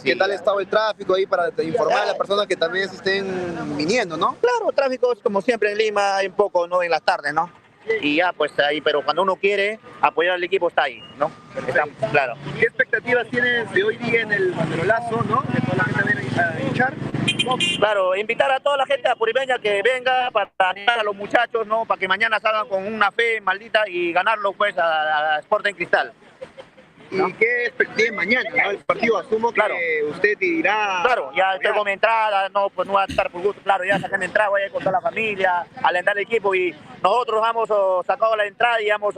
¿qué tal ha estado el tráfico ahí para informar a las personas que también se estén viniendo, no? Claro, tráfico es como siempre en Lima, hay un poco, ¿no? En las tardes, ¿no? Y ya, pues ahí, pero cuando uno quiere apoyar al equipo está ahí, ¿no? Está, claro. ¿Qué expectativas tienes de hoy día en el banderolazo, no? Que toda la gente viene a hinchar. Claro, invitar a toda la gente apurimeña que venga para animar a los muchachos, ¿no? Para que mañana salgan con una fe maldita y ganarlo, pues, a Sporting Cristal. ¿Y qué expectativas mañana, no? El partido, asumo que Claro. usted irá... Claro, ya tengo mi entrada, no, pues no va a estar por gusto, claro, ya saqué mi entrada, voy a ir con toda la familia, alentar el equipo y nosotros hemos sacado la entrada y hemos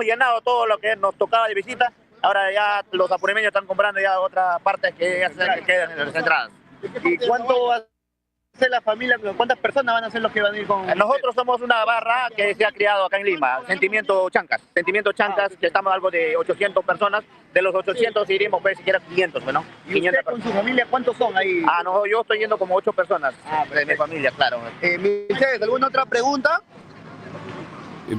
llenado todo lo que nos tocaba de visita. Ahora ya los apurimeños están comprando ya otras partes que ya se quedan en las entradas. ¿Y cuánto va a ser la familia? ¿Cuántas personas van a ser los que van a ir con Nosotros somos una barra que se ha criado acá en Lima, Sentimiento Chancas, que estamos algo de 800 personas, de los 800 iremos pues siquiera 500, ¿no? ¿Y 500 usted con su familia cuántos son ahí? no, yo estoy yendo como 8 personas de mi familia, claro. Michelle, ¿alguna otra pregunta?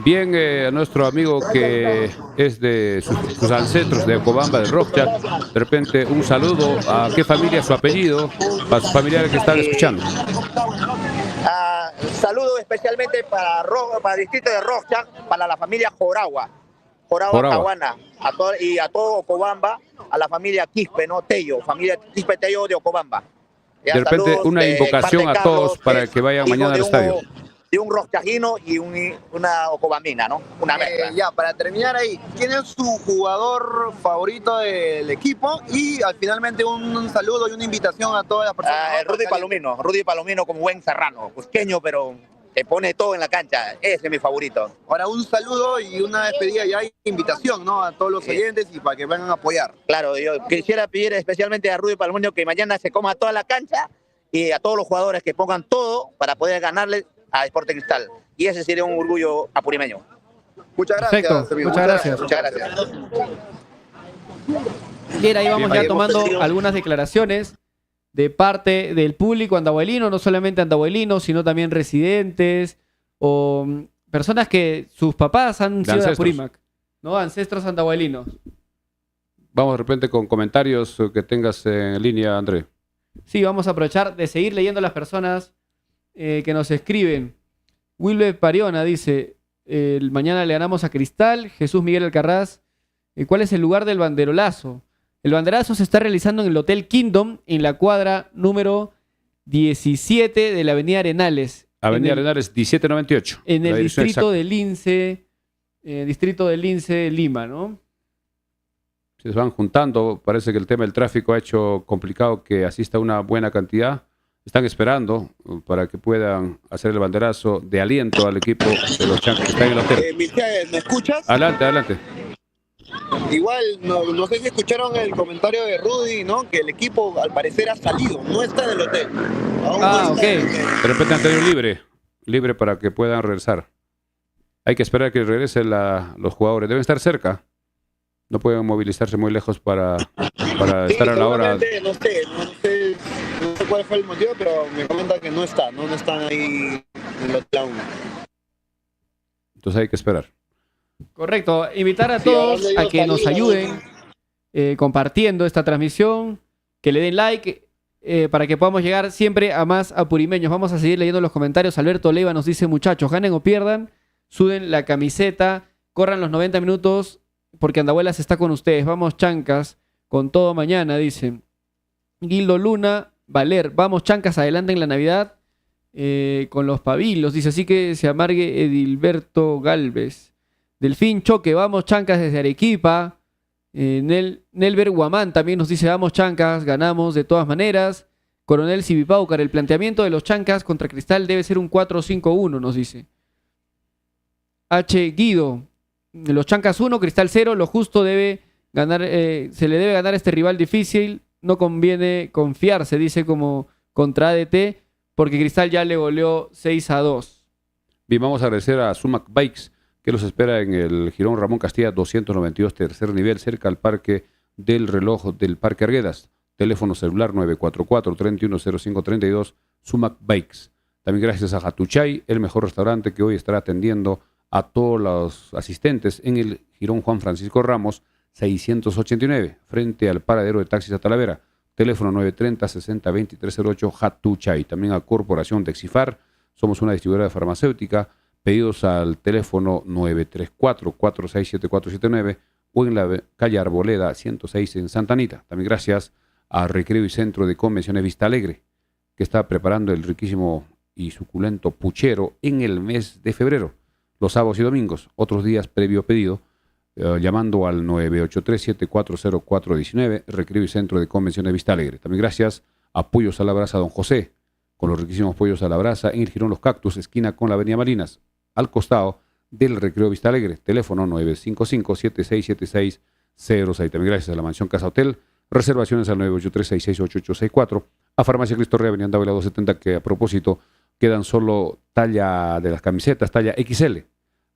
Bien, a nuestro amigo que es de sus ancestros de Ocobamba, de Rocha, de repente un saludo a qué familia, su apellido, para sus familiares que están escuchando. Saludo especialmente para el distrito de Rocha, para la familia Joragua Caguana, y a todo Ocobamba, a la familia Quispe, ¿no? Tello, familia Quispe Tello de Ocobamba. Ya, De repente saludos, una invocación parte a todos Carlos, para que vayan hijo mañana al estadio. De un rojajino y una ocobambina, ¿no? Una mezcla. Ya, para terminar ahí, ¿quién es su jugador favorito del equipo? Y finalmente un saludo y una invitación a todas las personas. Rudy Palomino como buen serrano, cusqueño, pero te pone todo en la cancha. Ese es mi favorito. Ahora un saludo y una despedida ya y invitación, ¿no? A todos los oyentes y para que vengan a apoyar. Claro, yo quisiera pedir especialmente a Rudy Palomino que mañana se coma toda la cancha y a todos los jugadores que pongan todo para poder ganarle a Sporting Cristal. Y ese sería un orgullo apurimeño. Muchas gracias. Perfecto, amigo. muchas gracias. Muchas gracias. Bien, ahí vamos Bien, ya tomando tenido- algunas declaraciones de parte del público andahuaylino, no solamente andahuaylinos, sino también residentes o personas que sus papás han sido de ancestros. Apurímac, ¿no? Ancestros andahuaylinos. Vamos de repente con comentarios que tengas en línea, André. Sí, vamos a aprovechar de seguir leyendo a las personas que nos escriben. Wilber Pariona dice, mañana le ganamos a Cristal. Jesús Miguel Alcarraz, ¿cuál es el lugar del banderolazo? El banderazo se está realizando en el Hotel Kingdom, en la cuadra número 17 de la Avenida Arenales. Avenida Arenales 1798. En el la dirección distrito exacta. del Lince, Lima, ¿no? Se van juntando, parece que el tema del tráfico ha hecho complicado que asista una buena cantidad. Están esperando para que puedan hacer el banderazo de aliento al equipo de los Chancas que está en el hotel. Michelle, ¿me escuchas? Adelante, adelante. Igual, no sé si escucharon el comentario de Rudy, ¿no? Que el equipo al parecer ha salido, no está en el hotel. Aún no Ah, está ok. en el hotel. De repente han tenido libre para que puedan regresar. Hay que esperar que regresen los jugadores. Deben estar cerca. No pueden movilizarse muy lejos para Sí, estar a la hora. seguramente, no sé cuál fue el motivo, pero me comenta que no están ahí en el hotel aún. Entonces hay que esperar. Correcto. Invitar a Sí, todos hablando de a ellos, que nos salir, ayuden compartiendo esta transmisión, que le den like para que podamos llegar siempre a más apurimeños. Vamos a seguir leyendo los comentarios. Alberto Leiva nos dice, muchachos, ganen o pierdan, suden la camiseta, corran los 90 minutos porque Andahuelas está con ustedes. Vamos, Chancas, con todo mañana, dicen. Guildo Luna, Valer, vamos, Chancas, adelante en la Navidad. con los pabilos. Dice así que se amargue Edilberto Galvez. Delfín Choque, vamos Chancas desde Arequipa. Nelber Guamán también nos dice, vamos Chancas, ganamos de todas maneras. Coronel Civipaucar, el planteamiento de los Chancas contra Cristal debe ser un 4-5-1, nos dice. H. Guido, los Chancas 1, Cristal 0, lo justo debe ganar, se le debe ganar a este rival difícil, no conviene confiarse, dice como contra ADT, porque Cristal ya le goleó 6-2. Bien, vamos a agradecer a Sumac Bikes, que los espera en el Jirón Ramón Castilla 292, tercer nivel, cerca al Parque del Reloj del Parque Arguedas. Teléfono celular 944-310532, Sumac Bikes. También gracias a Hatuchay, el mejor restaurante que hoy estará atendiendo a todos los asistentes en el Jirón Juan Francisco Ramos 689, frente al paradero de taxis a Talavera. Teléfono 930-60-2308, Hatuchay. También a Corporación Dexifar, somos una distribuidora farmacéutica. Pedidos al teléfono 934-467479 o en la calle Arboleda 106 en Santa Anita. También gracias a Recreo y Centro de Convenciones Vista Alegre, que está preparando el riquísimo y suculento puchero en el mes de febrero, los sábados y domingos, otros días previo pedido, llamando al 983-740419, Recreo y Centro de Convenciones Vista Alegre. También gracias a Pollos a la Brasa Don José, con los riquísimos pollos a la brasa en el Jirón Los Cactus, esquina con la Avenida Marinas, al costado del Recreo Vista Alegre. Teléfono 955-767606. También gracias a la Mansión Casa Hotel. Reservaciones al 983-668864. A Farmacia Cristo Rey, Avenida Andávila 270, que a propósito quedan solo talla de las camisetas, talla XL.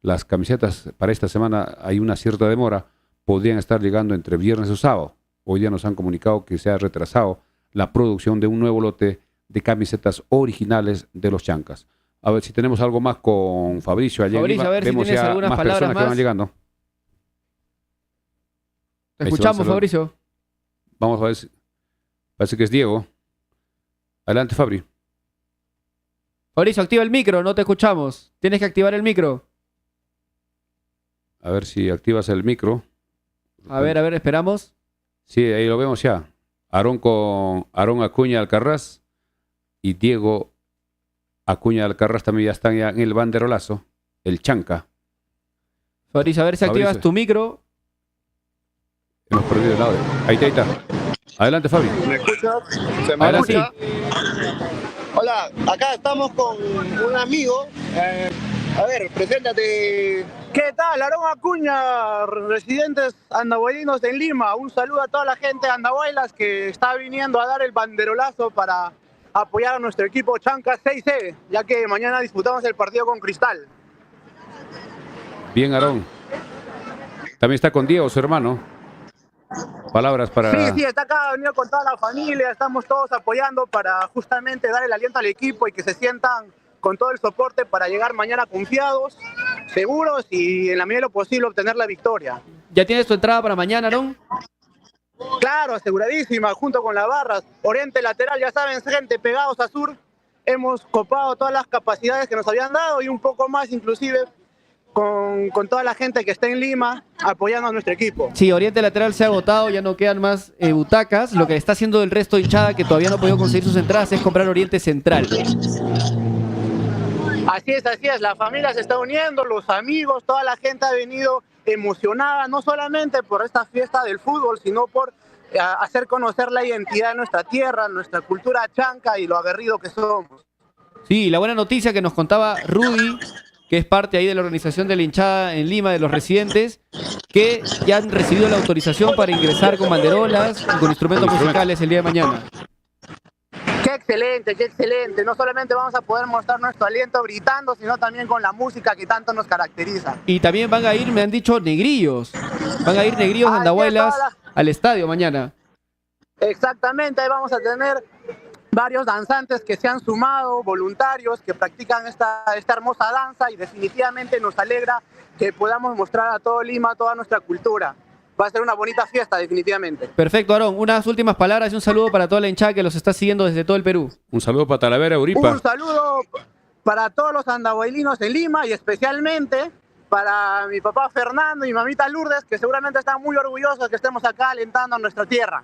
Las camisetas para esta semana hay una cierta demora. Podrían estar llegando entre viernes o sábado. Hoy día nos han comunicado que se ha retrasado la producción de un nuevo lote de camisetas originales de los Chancas. A ver si tenemos algo más con Fabricio allá. Fabricio, a ver vemos si tienes ya algunas más palabras personas que más. van llegando. Te escuchamos, Fabricio. Vamos a ver si... Parece que es Diego. Adelante, Fabri. Fabricio, activa el micro, no te escuchamos. Tienes que activar el micro. A ver si activas el micro. A ver, esperamos. Sí, ahí lo vemos ya. Aarón Acuña Alcarraz y Diego Acuña Alcarraz también ya están ya en el banderolazo, el Chanca. Fabricio, a ver si activas tu micro. Hemos perdido el audio. Ahí está. Adelante, Fabi. ¿Me escuchas? ¿Se me Adelante. escucha? Hola, acá estamos con un amigo. A ver, preséntate. ¿Qué tal? Aarón Acuña, residentes andahuaylinos en Lima. Un saludo a toda la gente de Andahuaylas que está viniendo a dar el banderolazo para apoyar a nuestro equipo Chancas 6C, ya que mañana disputamos el partido con Cristal. Bien, Aarón. También está con Diego, su hermano. Palabras para... Sí, está acá, ha venido con toda la familia, estamos todos apoyando para justamente dar el aliento al equipo y que se sientan con todo el soporte para llegar mañana confiados, seguros y en la medida de lo posible obtener la victoria. ¿Ya tienes tu entrada para mañana, Aarón? Claro, aseguradísima, junto con las barras. Oriente lateral, ya saben, gente, pegados a sur. Hemos copado todas las capacidades que nos habían dado y un poco más inclusive con toda la gente que está en Lima apoyando a nuestro equipo. Sí, Oriente Lateral se ha agotado, ya no quedan más butacas. Lo que está haciendo el resto de hinchada que todavía no ha podido conseguir sus entradas es comprar Oriente Central. Así es, la familia se está uniendo, los amigos, toda la gente ha venido emocionada, no solamente por esta fiesta del fútbol, sino por hacer conocer la identidad de nuestra tierra, nuestra cultura chanca y lo aguerrido que somos. Sí, la buena noticia que nos contaba Rudy, que es parte ahí de la organización de la hinchada en Lima, de los residentes, que ya han recibido la autorización para ingresar con banderolas y con instrumentos musicales el día de mañana. Qué excelente. No solamente vamos a poder mostrar nuestro aliento gritando, sino también con la música que tanto nos caracteriza. Y también van a ir, me han dicho, negrillos. Van a ir negrillos de Andahuaylas al estadio mañana. Exactamente, ahí vamos a tener varios danzantes que se han sumado, voluntarios que practican esta hermosa danza y definitivamente nos alegra que podamos mostrar a todo Lima toda nuestra cultura. Va a ser una bonita fiesta, definitivamente. Perfecto, Aarón. Unas últimas palabras y un saludo para toda la hinchada que los está siguiendo desde todo el Perú. Un saludo para Talavera, Euripa. Un saludo para todos los andahuaylinos en Lima y especialmente para mi papá Fernando y mi mamita Lourdes, que seguramente están muy orgullosos que estemos acá alentando a nuestra tierra.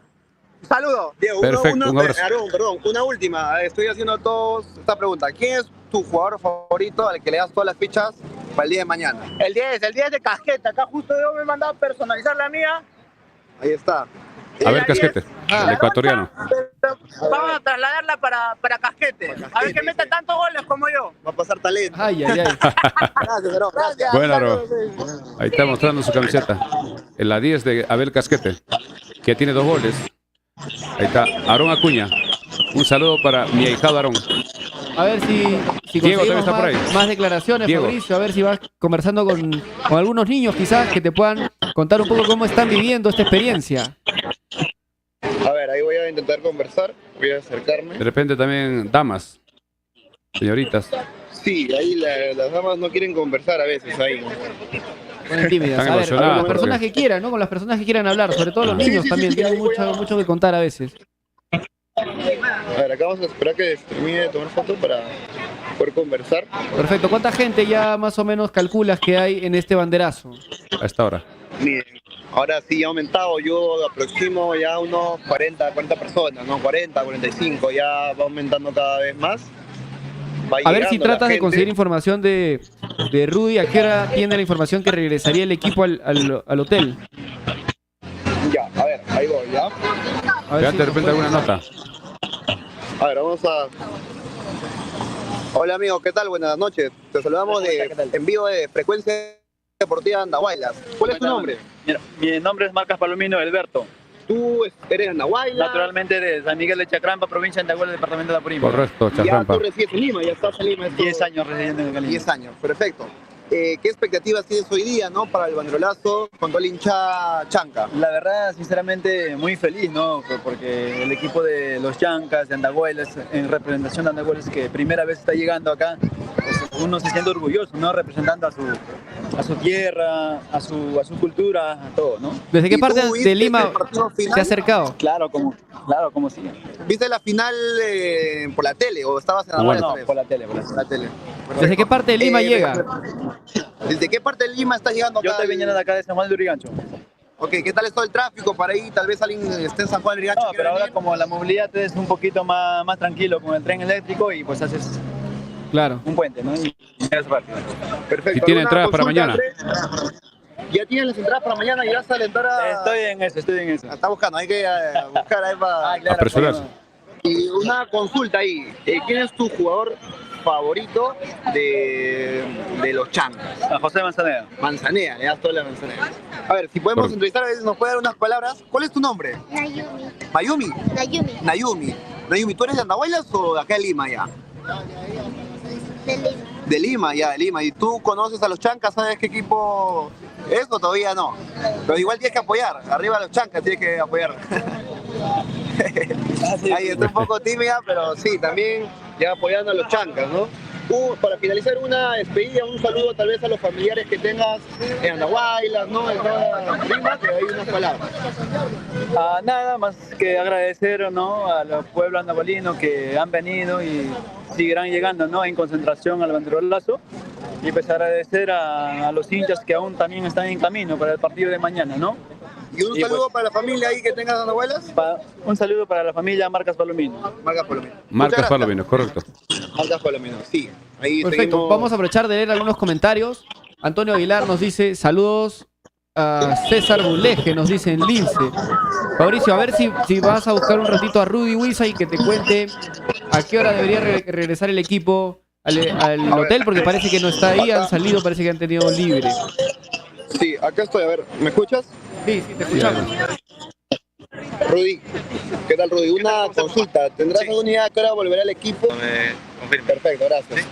Saludo. Diego, Perfecto, un abrazo. Perdón, una última. Estoy haciendo todos esta pregunta. ¿Quién es tu jugador favorito al que le das todas las fichas para el día de mañana? El 10 de Casqueta. Acá justo yo me he mandado a personalizar la mía. Ahí está. A ver, Casquete, el ecuatoriano. Vamos a trasladarla para Casquete. A ver que meta tantos goles como yo. Va a pasar talento. Ay, ay, ay. Gracias, Aarón. Gracias. Bueno, Aarón. Ahí está mostrando su camiseta. En la 10 de Abel Casquete, que tiene 2 goles. Ahí está Aarón Acuña. Un saludo para mi ahijado Aarón. A ver si Diego también conseguimos está por ahí. más declaraciones, Diego. Fabricio. A ver si vas conversando con algunos niños quizás que te puedan contar un poco cómo están viviendo esta experiencia. A ver, ahí voy a intentar conversar. Voy a acercarme. De repente también damas, señoritas. Sí, ahí las damas no quieren conversar a veces ahí. Ponen tímidas. Están A ver, emocionadas, con las porque- personas que quieran, ¿no? Con las personas que quieran hablar, sobre todo los Sí, niños sí, también, sí, tienen ahí voy mucho que contar a veces. A ver, acá vamos a esperar que termine de tomar foto para poder conversar. Perfecto. ¿Cuánta gente ya más o menos calculas que hay en este banderazo? A esta hora. Miren, ahora sí ha aumentado, yo aproximo ya unos 40 personas, ¿no? 40, 45, ya va aumentando cada vez más. Va A ver si llegando la tratas de gente. conseguir información de Rudy. ¿A qué hora tiene la información que regresaría el equipo al hotel? Ya, a ver, ahí voy, ya. A ver Ya si de nos repente puede- alguna nota. A ver, vamos a... Hola amigo, ¿qué tal? Buenas noches. Te saludamos en vivo de Frecuencia Deportiva Andahuaylas. ¿Cuál es tu nombre? Mira, mi nombre es Marcas Palomino Alberto. Tú eres Andahuayla. Naturalmente de San Miguel de Chacrampa, provincia de Andahuayla, departamento de Apurímac. Correcto, Ya Chacrampa. tú resides en Lima, ya estás en Lima. 10 años residiendo en Cali. 10 años, perfecto. ¿Qué expectativas tienes hoy día, no, para el banderolazo con todo el hincha chanca? La verdad, sinceramente, muy feliz, ¿no? Porque el equipo de los Chancas, de Andahuaylas, en representación de Andahuaylas, que primera vez está llegando acá, pues uno se siente orgulloso, ¿no? Representando a su tierra, a su cultura, a todo, ¿no? ¿Desde qué ¿Y parte tú viste de Lima el partido final? se ha acercado? Claro, como sí. ¿Viste la final por la tele o estabas en Bueno. Andahuaylas? No, por la tele, por la Por tele. la tele. ¿Desde qué parte de Lima llega? ¿Desde qué parte de Lima estás llegando acá? Yo estoy viniendo de acá de San Juan de Urigancho. Ok, ¿qué tal es todo el tráfico para ahí? Tal vez alguien esté en San Juan de Lurigancho. No, pero ahora como la movilidad es un poquito más tranquilo con el tren eléctrico y pues haces Claro. un puente, ¿no? Y es rápido. Perfecto. Si tiene ¿Alguna entradas para consulta, mañana? Andrés? ¿Ya tienes las entradas para mañana? ¿Ya vas a alentar a...? Estoy en eso. Está buscando, hay que buscar ahí para... Apresurarse. Y una consulta ahí. ¿Quién es tu jugador favorito de los Chancas? A José Manzanera. Manzanea, le das toda la Manzanea. A ver, si podemos Correcto. entrevistar, a veces nos puede dar unas palabras. ¿Cuál es tu nombre? Nayumi. ¿Mayumi? Nayumi. Nayumi. Nayumi, ¿tú eres de Andahuaylas o de acá de Lima ya? De Lima. De Lima, ya, de Lima. ¿Y tú conoces a los Chancas? ¿Sabes qué equipo es o todavía no? Pero igual tienes que apoyar. Arriba los Chancas tienes que apoyar. Ahí está un poco tímida, pero sí, también ya apoyando a los Chancas, ¿no? Para finalizar, una despedida, un saludo tal vez a los familiares que tengas en Andahuaylas, ¿no? En toda Lima, que hay unas palabras. Nada más que agradecer, ¿no? A los pueblos andahualinos que han venido y seguirán llegando, ¿no? En concentración al banderolazo. Y pues agradecer a los hinchas que aún también están en camino para el partido de mañana, ¿no? Y un saludo para la familia ahí que tengas en Andahuaylas. Un saludo para la familia Marcas Palomino. Marcas Palomino. Marcas Palomino, correcto. Marcas Palomino, sí. Ahí Perfecto. seguimos. Vamos a aprovechar de leer algunos comentarios. Antonio Aguilar nos dice saludos a César Buleje, nos dice en Lince. Fabricio, a ver si vas a buscar un ratito a Rudy Huiza y que te cuente a qué hora debería regresar el equipo al hotel, porque parece que no está ahí, han salido, parece que han tenido libre. Sí, acá estoy, a ver, ¿me escuchas? Sí, te escuchamos. Rudy, ¿qué tal Rudy? Una consulta, ¿tendrás alguna idea de qué hora volverá el equipo? Perfecto, gracias.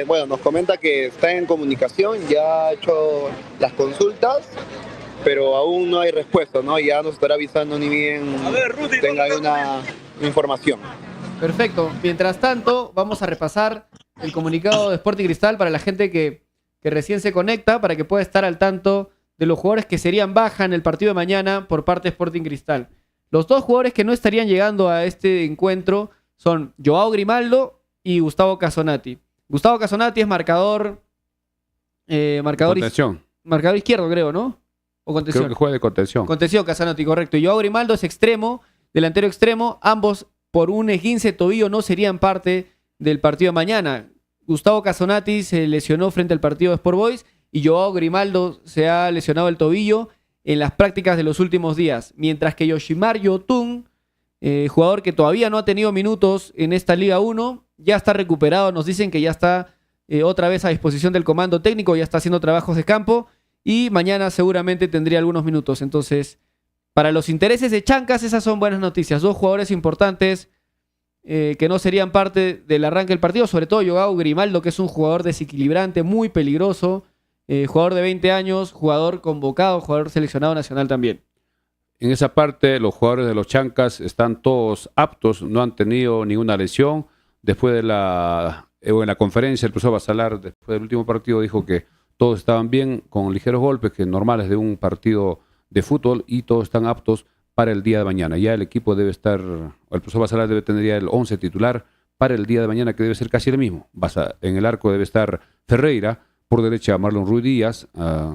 Bueno, nos comenta que está en comunicación, ya ha hecho las consultas, pero aún no hay respuesta, ¿no? Ya nos estará avisando ni bien tenga alguna información. Perfecto. Mientras tanto, vamos a repasar el comunicado de Sporting Cristal para la gente que recién se conecta, para que pueda estar al tanto de los jugadores que serían baja en el partido de mañana por parte de Sporting Cristal. Los dos jugadores que no estarían llegando a este encuentro son Joao Grimaldo y Gustavo Casonati. Gustavo Casonati es marcador Contención. izquierdo, creo, ¿no? O contención. Creo que juega de contención. Contención, Casonati, correcto. Y Joao Grimaldo es extremo delantero extremo. Ambos por un esguince de tobillo no serían parte del partido de mañana. Gustavo Casonati se lesionó frente al partido de Sport Boys y Joao Grimaldo se ha lesionado el tobillo en las prácticas de los últimos días. Mientras que Yoshimar Yotun, jugador que todavía no ha tenido minutos en esta Liga 1, ya está recuperado. Nos dicen que ya está otra vez a disposición del comando técnico, ya está haciendo trabajos de campo y mañana seguramente tendría algunos minutos. Entonces, para los intereses de Chancas, esas son buenas noticias. Dos jugadores importantes que no serían parte del arranque del partido, sobre todo Joao Grimaldo, que es un jugador desequilibrante, muy peligroso, jugador de 20 años, jugador convocado, jugador seleccionado nacional también. En esa parte, los jugadores de los Chancas están todos aptos, no han tenido ninguna lesión. Después de en la conferencia, el profesor Basalar, después del último partido, dijo que todos estaban bien, con ligeros golpes, que normales de un partido de fútbol, y todos están aptos para el día de mañana. Ya el equipo debe estar, el profesor Basalar debe tener ya el 11 titular para el día de mañana, que debe ser casi el mismo. En el arco debe estar Ferreira, por derecha Marlon Ruiz Díaz,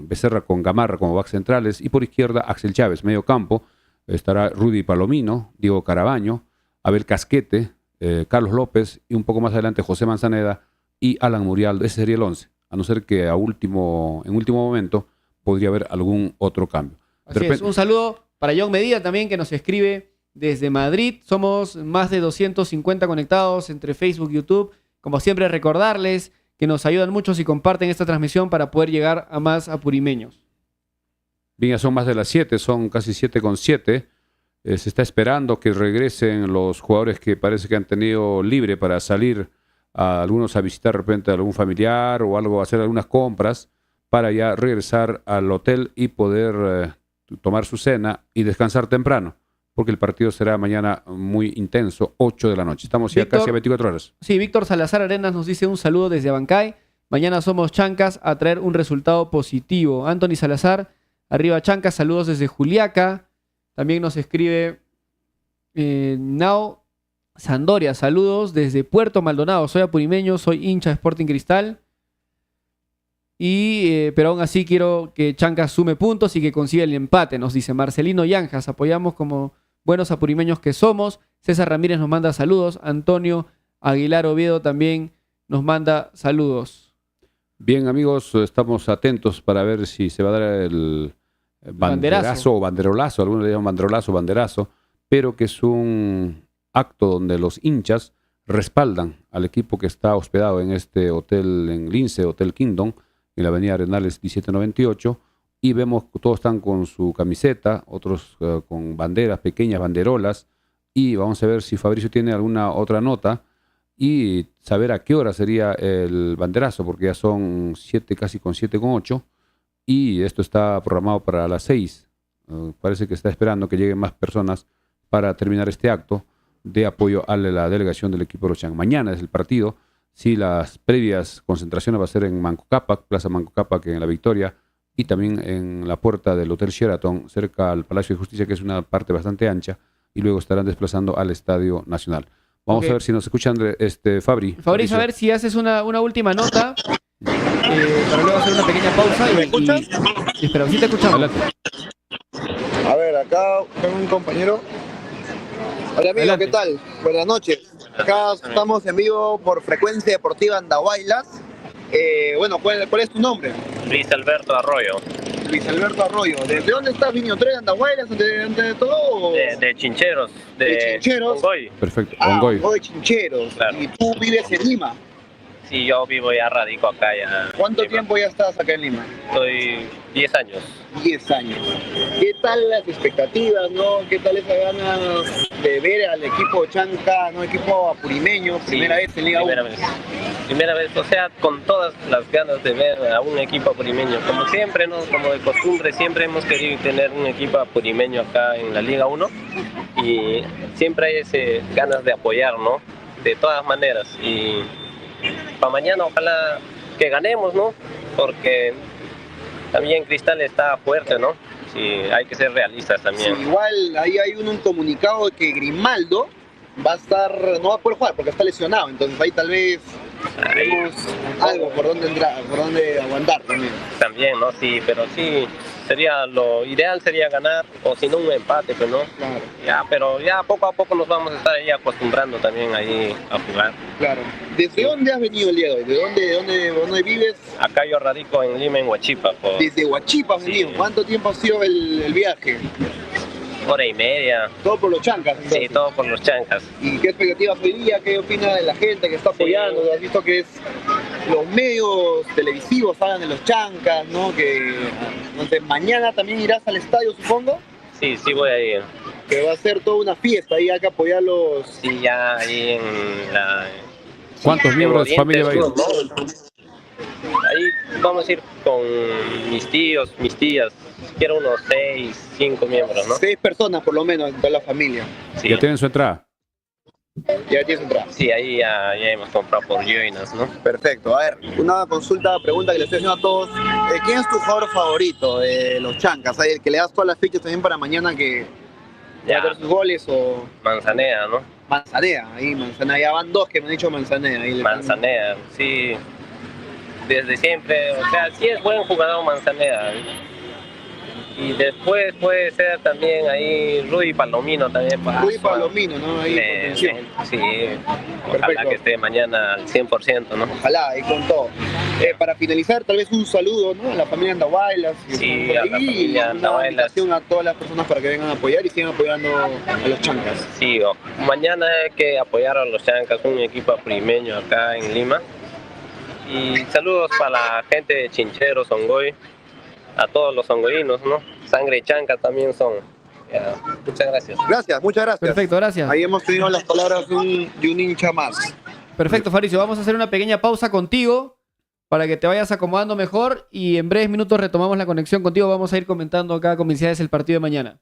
Becerra con Gamarra como back centrales, y por izquierda Axel Chávez, medio campo. Estará Rudy Palomino, Diego Carabaño, Abel Casquete, Carlos López, y un poco más adelante José Manzaneda y Alan Murialdo. Ese sería el 11, a no ser que en último momento podría haber algún otro cambio. Así es, un saludo para John Medina también, que nos escribe desde Madrid. Somos más de 250 conectados entre Facebook y YouTube. Como siempre, recordarles que nos ayudan mucho si comparten esta transmisión para poder llegar a más apurimeños. Bien, ya son más de las 7, son casi 7:07. Se está esperando que regresen los jugadores que parece que han tenido libre para salir algunos a visitar de repente a algún familiar o algo, a hacer algunas compras, para ya regresar al hotel y poder tomar su cena y descansar temprano, porque el partido será mañana muy intenso, 8 de la noche. Estamos ya casi a 24 horas. Sí, Víctor Salazar Arenas nos dice un saludo desde Abancay. Mañana somos Chancas a traer un resultado positivo. Anthony Salazar, arriba Chancas, saludos desde Juliaca. También nos escribe Nao Sandoria, saludos desde Puerto Maldonado. Soy apurimeño, soy hincha de Sporting Cristal. Pero aún así quiero que Chancas sume puntos y que consiga el empate, nos dice Marcelino Yanjas. Apoyamos como buenos apurimeños que somos. César Ramírez nos manda saludos. Antonio Aguilar Oviedo también nos manda saludos. Bien, amigos, estamos atentos para ver si se va a dar el banderazo o banderolazo. Algunos le llaman banderolazo o banderazo, pero que es un acto donde los hinchas respaldan al equipo que está hospedado en este hotel en Lince, Hotel Kingdom, en la avenida Arenales 1798, y vemos que todos están con su camiseta, otros con banderas, pequeñas banderolas, y vamos a ver si Fabricio tiene alguna otra nota y saber a qué hora sería el banderazo, porque ya son 7, casi con 7:08, y esto está programado para las 6. Parece que está esperando que lleguen más personas para terminar este acto de apoyo a la delegación del equipo de los Chancas. Mañana es el partido. Sí, las previas concentraciones va a ser en Manco Cápac, Plaza Manco Cápac en La Victoria, y también en la puerta del Hotel Sheraton, cerca al Palacio de Justicia, que es una parte bastante ancha, y luego estarán desplazando al Estadio Nacional. Vamos a ver si nos escuchan, Fabricio, a ver si haces una última nota, para luego hacer una pequeña pausa. ¿Me escuchas? Espera, sí te escuchamos. Adelante. A ver, acá tengo un compañero. Hola amigo, Adelante. ¿qué tal? Buenas noches. Acá estamos en vivo por Frecuencia Deportiva Andahuaylas. Bueno, ¿cuál es tu nombre? Luis Alberto Arroyo, Luis Alberto Arroyo. ¿Desde dónde estás, Viño 3 de Andahuaylas, antes de todo? de Chincheros, De Chincheros. Ongoy. Perfecto. Ongoy Chincheros. Claro. Y tú vives en Lima. Sí, yo vivo ya, radico acá ya. ¿Cuánto Lima. tiempo ya estás acá en Lima? Estoy 10 años. 10 años. ¿Qué tal las expectativas, no? ¿Qué tal esa ganas de ver al equipo Chanca, no equipo apurimeño, primera vez en Liga 1? Primera vez, o sea, con todas las ganas de ver a un equipo apurimeño. Como siempre, ¿no? Como de costumbre, siempre hemos querido tener un equipo apurimeño acá en la Liga 1. Y siempre hay ese ganas de apoyar, ¿no? De todas maneras. Y para mañana ojalá que ganemos, ¿no? Porque también Cristal está fuerte, ¿no? Sí, hay que ser realistas también. Sí, igual ahí hay un comunicado de que Grimaldo va a estar, no va a poder jugar porque está lesionado, entonces ahí tal vez tenemos algo por donde entrar, por donde aguantar también. También, ¿no? Sí, pero sí lo ideal sería ganar, o si no un empate, pues no. Claro, Ya, pero ya poco a poco nos vamos a estar ahí acostumbrando también ahí a jugar. claro. ¿Desde dónde has venido el día de hoy? ¿De dónde vives? Acá yo radico en Lima, en Huachipa, por Desde Huachipa has venido. Sí. ¿Cuánto tiempo ha sido el viaje? hora y media. Todo por los chancas, Sí, entonces. todo por los chancas. ¿Y qué expectativas hoy día? ¿Qué opina de la gente que está apoyando? ¿Has visto que los medios televisivos hablan de los chancas, ¿no? Que entonces, mañana también irás al estadio, supongo, Sí, sí voy a ir. que va a ser toda una fiesta, ahí hay que apoyarlos. Sí, ya ahí en la... ¿Cuántos miembros de su familia va a ir? Ahí vamos a ir con mis tíos, mis tías. Quiero unos 6, 5 miembros, ¿no? 6 personas por lo menos de toda la familia. Sí, Ya tienen su entrada. Ya tienes entrada. sí, ahí ya hemos comprado por Joinas, ¿no? Perfecto. A ver, una pregunta que le estoy haciendo a todos. ¿Quién es tu jugador favorito de los chancas? ¿El que le das todas las fichas también para mañana que va a Ya, hacer sus goles o Manzanea, ¿no? Manzanea? Ahí Manzanea, ya van 2 que me han dicho Manzanea. Ahí le Manzanea, sí. Desde siempre, o sea, sí es buen jugador Manzanea. Y después puede ser también ahí Rudy Palomino también. Rudy Palomino, ¿no? Ahí contención. Sí, Perfecto. ojalá que esté mañana al 100%, ¿no? Ojalá, ahí con todo. Para finalizar, tal vez un saludo, ¿no? A la familia Andahuaylas. Sí, a la familia Una Andahuaylas. invitación a todas las personas para que vengan a apoyar y sigan apoyando a los chancas. Sí, mañana hay que apoyar a los chancas, un equipo aprimeño acá en Lima. Y saludos para la gente de Chinchero, Songoy, a todos los songoyinos, ¿no? Sangre chanca también son. Ya, muchas gracias. Gracias, muchas gracias. Perfecto, gracias. Ahí hemos tenido las palabras de un hincha más. Perfecto, Fabricio. Vamos a hacer una pequeña pausa contigo para que te vayas acomodando mejor y en breves minutos retomamos la conexión contigo. Vamos a ir comentando acá con Vinicius el partido de mañana.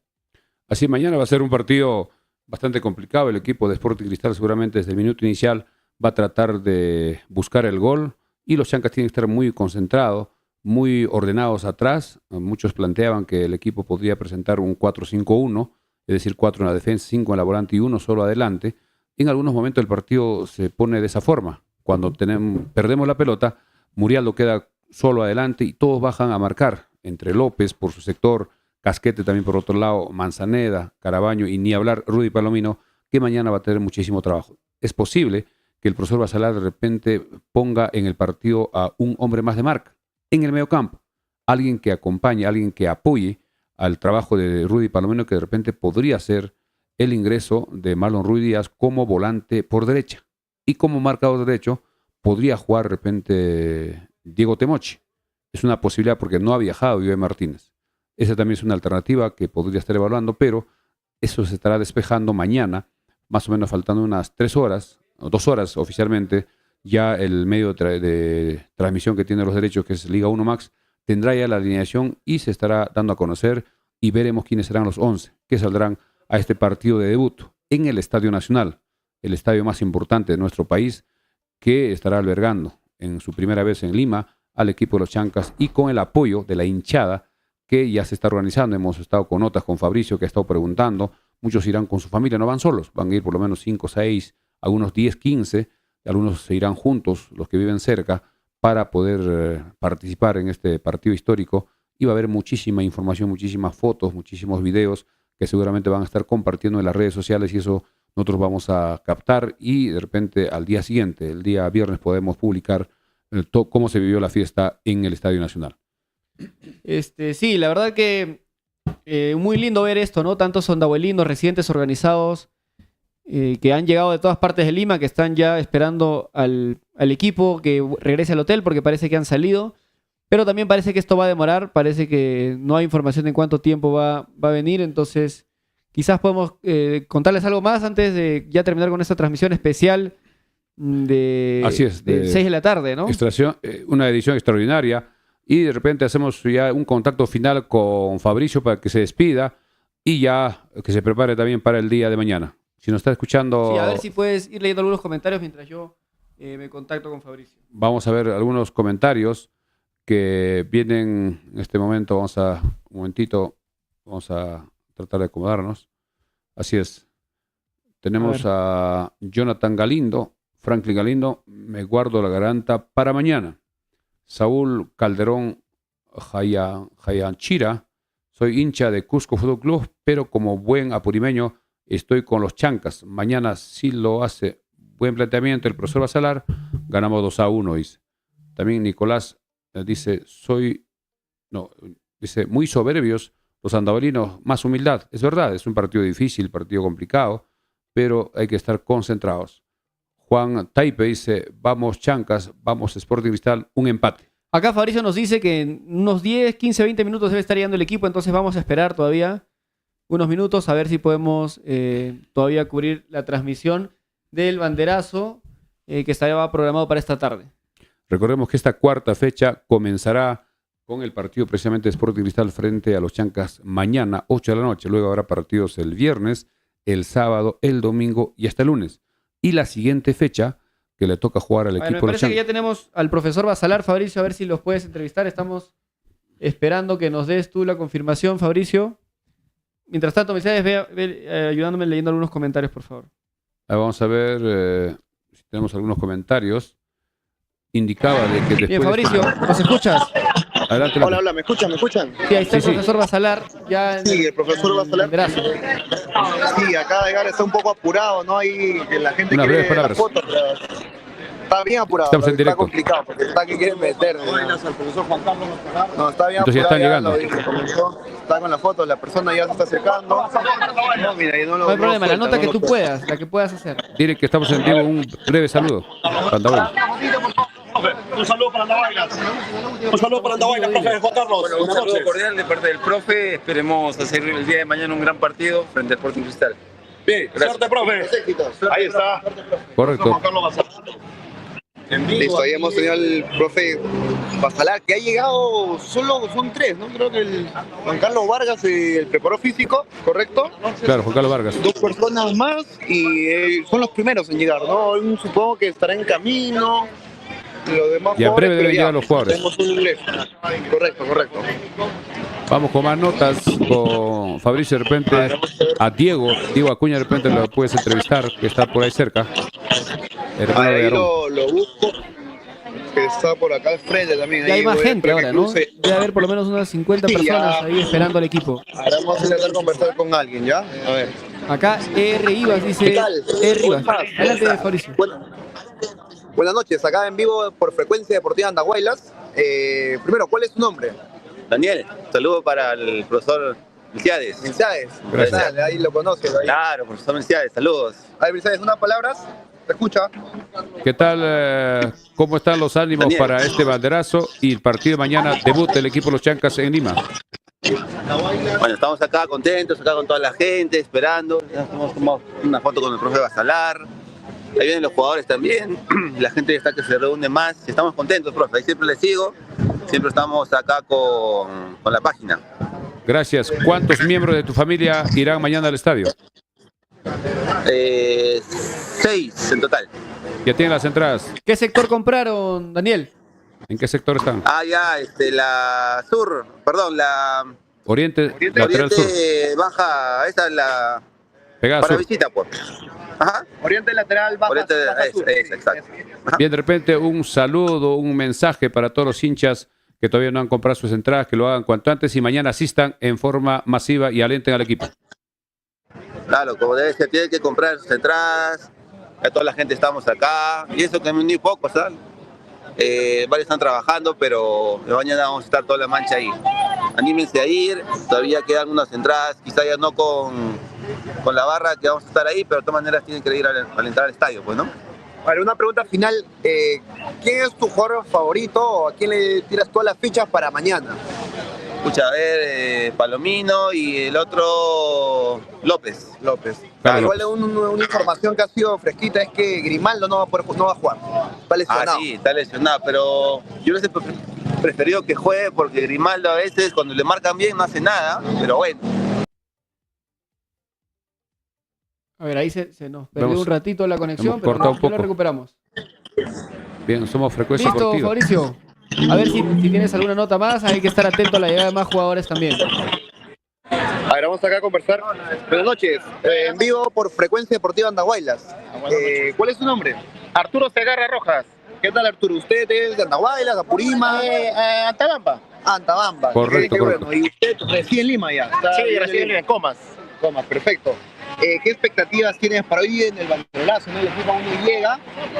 Así mañana va a ser un partido bastante complicado. El equipo de Sporting Cristal seguramente desde el minuto inicial va a tratar de buscar el gol y los chancas tienen que estar muy concentrados, muy ordenados atrás. Muchos planteaban que el equipo podría presentar un 4-5-1, es decir, 4 en la defensa, 5 en la volante y 1 solo adelante. En algunos momentos el partido se pone de esa forma. Cuando perdemos la pelota, Murialdo queda solo adelante y todos bajan a marcar, entre López por su sector, Casquete también por otro lado, Manzaneda, Carabaño y ni hablar Rudy Palomino, que mañana va a tener muchísimo trabajo. Es posible que el profesor Basalar de repente ponga en el partido a un hombre más de marca, en el medio campo, alguien que acompañe, alguien que apoye al trabajo de Rudy Palomino, que de repente podría ser el ingreso de Marlon Ruiz Díaz como volante por derecha. Y como marcador derecho podría jugar de repente Diego Temochi. Es una posibilidad porque no ha viajado Joey Martínez. Esa también es una alternativa que podría estar evaluando, pero eso se estará despejando mañana, más o menos faltando unas 3 horas, o 2 horas oficialmente. Ya el medio de transmisión que tiene los derechos, que es Liga 1 Max, tendrá ya la alineación y se estará dando a conocer y veremos quiénes serán los 11 que saldrán a este partido de debut en el Estadio Nacional, el estadio más importante de nuestro país, que estará albergando en su primera vez en Lima al equipo de los chancas y con el apoyo de la hinchada que ya se está organizando. Hemos estado con notas con Fabricio, que ha estado preguntando. Muchos irán con su familia, no van solos, van a ir por lo menos 5, 6, algunos 10, 15, algunos se irán juntos, los que viven cerca, para poder participar en este partido histórico. Y va a haber muchísima información, muchísimas fotos, muchísimos videos que seguramente van a estar compartiendo en las redes sociales y eso nosotros vamos a captar y de repente al día siguiente, el día viernes, podemos publicar cómo se vivió la fiesta en el Estadio Nacional. Sí, la verdad que muy lindo ver esto, ¿no? Tantos sondabuelinos, residentes organizados que han llegado de todas partes de Lima, que están ya esperando al equipo que regrese al hotel porque parece que han salido. Pero también parece que esto va a demorar, parece que no hay información de cuánto tiempo va a venir, entonces quizás podemos contarles algo más antes de ya terminar con esta transmisión especial de 6 de la tarde, ¿no? Una edición extraordinaria y de repente hacemos ya un contacto final con Fabricio para que se despida y ya que se prepare también para el día de mañana. Si nos está escuchando... Sí, a ver si puedes ir leyendo algunos comentarios mientras yo me contacto con Fabricio. Vamos a ver algunos comentarios que vienen en este momento. Un momentito, vamos a tratar de acomodarnos. Así es. Tenemos a Jonathan Galindo, Franklin Galindo, me guardo la garganta para mañana. Saúl Calderón Jayanchira, Soy hincha de Cusco Fútbol Club, pero como buen apurimeño estoy con los Chancas. Mañana sí lo hace. Buen planteamiento el profesor Basalar. Ganamos 2-1, dice. También Nicolás dice, dice, muy soberbios los andavalinos, más humildad. Es verdad, es un partido difícil, partido complicado, pero hay que estar concentrados. Juan Taipe dice, vamos Chancas, vamos Sporting Cristal, un empate. Acá Fabricio nos dice que en unos 10, 15, 20 minutos debe estar llegando el equipo, entonces vamos a esperar todavía unos minutos a ver si podemos todavía cubrir la transmisión del banderazo que estaba programado para esta tarde. Recordemos que esta cuarta fecha comenzará con el partido precisamente de Sporting Cristal frente a los Chancas mañana, 8 de la noche. Luego habrá partidos el viernes, el sábado, el domingo y hasta el lunes. Y la siguiente fecha que le toca jugar al equipo de los Chancas. Me parece que ya tenemos al profesor Basalar, Fabricio, a ver si los puedes entrevistar. Estamos esperando que nos des tú la confirmación, Fabricio. Mientras tanto, Mercedes, ve ayudándome leyendo algunos comentarios, por favor. Vamos a ver si tenemos algunos comentarios. Indicaba de que después... Bien, Fabricio, ¿nos escuchas? Adelante. Hola, ¿me escuchan? Sí, ahí está el profesor Basalar. Ya Sí, el profesor Basalar. banderazo. Sí, acá de llegar está un poco apurado, ¿no? Ahí la gente Unas breves quiere la palabras. foto, pero está bien apurado. Estamos en está directo. complicado porque está que quieren meter. No, está bien Entonces ya apurado. están llegando. Lo dije, comenzó, está con la foto, la persona ya se está acercando. No, mira, y No hay problema, la nota que tú puedas, la que puedas hacer. Dile que estamos en vivo, un breve saludo. Pandabuelo. Un saludo para Andahuaylas. Un saludo para Andahuaylas, profe Juan Carlos. Bueno, un Buenas saludo noches. cordial de parte del profe. Esperemos hacer el día de mañana un gran partido frente al Sporting Cristal. Bien, suerte, profe. Ahí está. Correcto. Juan Carlos Basalar. Listo, ahí hemos tenido al profe Basalar, que ha llegado, solo son 3, ¿no? Creo que el Juan Carlos Vargas, el preparó físico, ¿correcto? Claro, Juan Carlos Vargas. 2 personas más y son los primeros en llegar, ¿no? Supongo que estará en camino. Los demás Y en breve deben pero llegar los jugadores. Tenemos un inglés. Correcto. Vamos con más notas con Fabricio de repente. A Diego Acuña de repente lo puedes entrevistar, que está por ahí cerca. Hermano de Ahí Aarón. lo busco. Que está por acá al frente también. Ya hay ahí más voy a gente esperar ahora, que ¿no? cruce. Debe haber por lo menos unas 50 Sí, personas ya. ahí esperando al equipo. Ahora vamos a intentar conversar con alguien, ¿ya? A ver. Acá R. Ibas dice... ¿Qué tal? Rivas. ¿Cómo estás? Adelante, Fabricio. Buenas noches, acá en vivo por Frecuencia Deportiva Andahuaylas. Primero, ¿cuál es tu nombre? Daniel, saludo para el profesor Milciades. Milciades. Gracias. Ahí lo conoces. Ahí. Claro, profesor Milciades, saludos. A ver, Milciades, unas palabras. ¿Te escucha? ¿Qué tal? ¿Cómo están los ánimos Daniel. para este banderazo y el partido de mañana? Debut del equipo de los Chancas en Lima. Bueno, estamos acá contentos, acá con toda la gente, esperando. Ya tomamos una foto con el profe Basalar. Ahí vienen los jugadores también. La gente está que se reúne más. Estamos contentos, profe. Ahí siempre les sigo. Siempre estamos acá con la página. Gracias. ¿Cuántos miembros de tu familia irán mañana al estadio? 6 en total. Ya tienen las entradas. ¿Qué sector compraron, Daniel? ¿En qué sector están? Ah, ya, la sur, perdón, la Oriente, lateral sur. baja, esa es la Pegada para sur. visita, pues. Ajá. Oriente lateral, baja, Oriente, baja sur. exacto. Ajá. Bien, de repente un saludo, un mensaje para todos los hinchas que todavía no han comprado sus entradas, que lo hagan cuanto antes y mañana asistan en forma masiva y alenten al equipo. Claro, como debe ser, tienen que comprar sus entradas. Ya toda la gente estamos acá. Y eso que muy poco, ¿sabes? Varios están trabajando, pero mañana vamos a estar toda la mancha ahí. Anímense a ir, todavía quedan unas entradas, quizá ya no con la barra que vamos a estar ahí, pero de todas maneras tienen que ir al entrar al estadio, pues, ¿no? Vale, una pregunta final. ¿Quién es tu jugador favorito o a quién le tiras todas las fichas para mañana? Escucha, a ver, Palomino y el otro López. Claro, Igual una información que ha sido fresquita es que Grimaldo no va a jugar. Está lesionado. Ah, sí, está lesionado, pero yo les he preferido que juegue porque Grimaldo a veces cuando le marcan bien no hace nada, pero bueno. A ver, ahí se nos perdió Vamos. un ratito la conexión, Hemos pero cortado un ya lo poco. recuperamos. Bien, somos Frecuencia Listo, Deportiva. Fabricio. A ver si tienes alguna nota más. Hay que estar atento a la llegada de más jugadores también. A ver, vamos acá a conversar. Buenas noches. En vivo por Frecuencia Deportiva Andahuaylas. ¿Cuál es su nombre? Arturo Segarra Rojas. ¿Qué tal, Arturo? ¿Usted es de Andahuaylas, Apurima? Antabamba. Antabamba. Correcto, Qué correcto. bueno. ¿Y usted recién en Lima ya? Sí, recién en Comas. Comas, perfecto. ¿Qué expectativas tienes para hoy en el banderolazo? ¿No? El equipo aún no llega.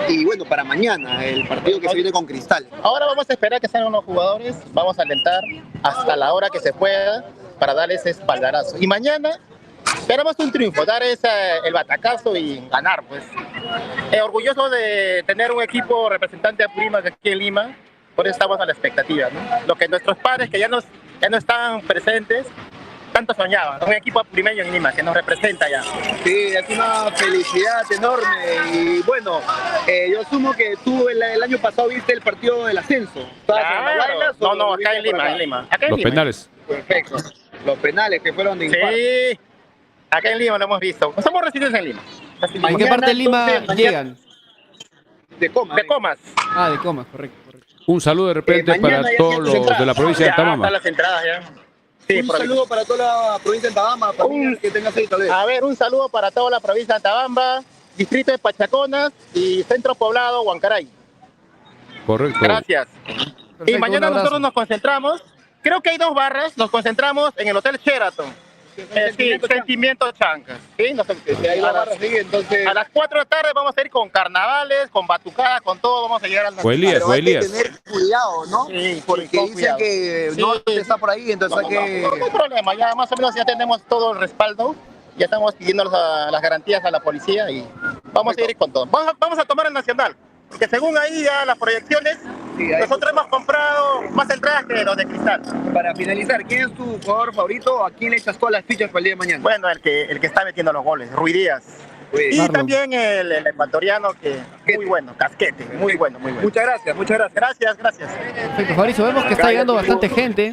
Y bueno, para mañana, el partido que se viene con Cristal. Ahora vamos a esperar que salgan los jugadores, vamos a alentar hasta la hora que se pueda para darles ese espaldarazo. Y mañana esperamos un triunfo, dar el batacazo y ganar, pues. Orgulloso de tener un equipo representante de Apurímac aquí en Lima, por eso estamos a la expectativa, ¿no? Lo que nuestros padres, que ya no están presentes, tanto soñaban, un equipo apurimeño en Lima que nos representa ya. Sí, es una felicidad enorme. Y bueno, yo asumo que tú el año pasado viste el partido del ascenso. ¿Estabas en Andahuaylas o No, lo acá en viste por Lima, Acá en Los Lima. penales. Perfecto. Los penales que fueron de infarto. Sí, acá en Lima lo hemos visto. Somos residentes en Lima. ¿En qué parte de Lima llegan? De Comas. De Comas. Ah, de Comas, correcto. Un saludo de repente mañana para ya todos tienes los entradas. de la provincia de Ya están Antabamba. las entradas ya. Sí, Un por aquí. saludo para toda la provincia de Antabamba, familia que tengas ahí tal vez. A ver, un saludo para toda la provincia de Antabamba, distrito de Pachaconas y centro poblado Huancaray. Correcto. Gracias. Perfecto, Y mañana un abrazo. nosotros nos concentramos, creo que hay 2 barras, nos concentramos en el Hotel Sheraton. Sí, Sentimiento Chancas. Sí, Ahí va a seguir, entonces. a las 4 de la tarde vamos a ir con carnavales, con batucadas, con todo, vamos a llegar a la Fue Elías, Pero fue hay que Elías. tener cuidado, ¿no? Sí, Porque con dicen cuidado. que Sí. no está por ahí, entonces hay que. No hay problema, ya más o menos ya tenemos todo el respaldo, ya estamos pidiendo las garantías a la policía y vamos a ir con todo. Vamos a tomar el Nacional, porque según ahí ya las proyecciones, Sí, ahí- nosotros hemos comprado más entradas que los de Cristal. Para finalizar, ¿quién es tu jugador favorito? ¿A quién le echas todas las fichas para el día de mañana? Bueno, el que está metiendo los goles, Ruiz Díaz. Pues, Y Marlon. también el ecuatoriano que muy bueno, Casquete, muy bueno, muy bueno. muchas gracias, muchas gracias. Gracias. Perfecto, Fabricio, vemos que está llegando bastante gente.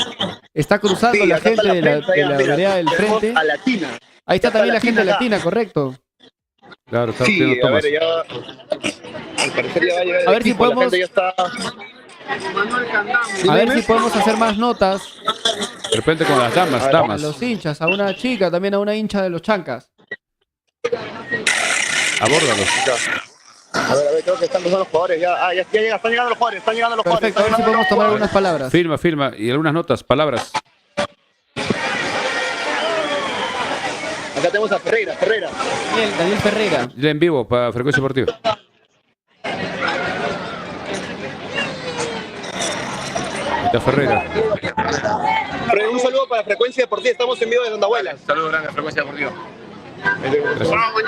Está cruzando Sí, la acá está gente de la prensa, ya, mira, vereda del tenemos frente. A Latina. Ahí está también la gente Latina acá. latina, correcto. Claro, está Sí, haciendo a tomas. ver, ya. Al parecer ya va a llegar el A ver si equipo, la podemos- gente ya está. A ver si podemos hacer más notas De repente con las damas, a damas. los hinchas, a una chica, también a una hincha de los Chancas. Abórdalos. A ver, creo que están pasando los jugadores. Ya llega, están llegando los jugadores, Perfecto, a ver si podemos tomar algunas palabras. Firma, firma. Y algunas notas, palabras. Acá tenemos a Ferreira. Daniel Ferreira. Ya en vivo para Frecuencia Deportiva. Ahí está Ferreira. Un saludo para Frecuencia Deportiva, estamos en vivo desde Andahuaylas. Saludos grande a Frecuencia Deportiva.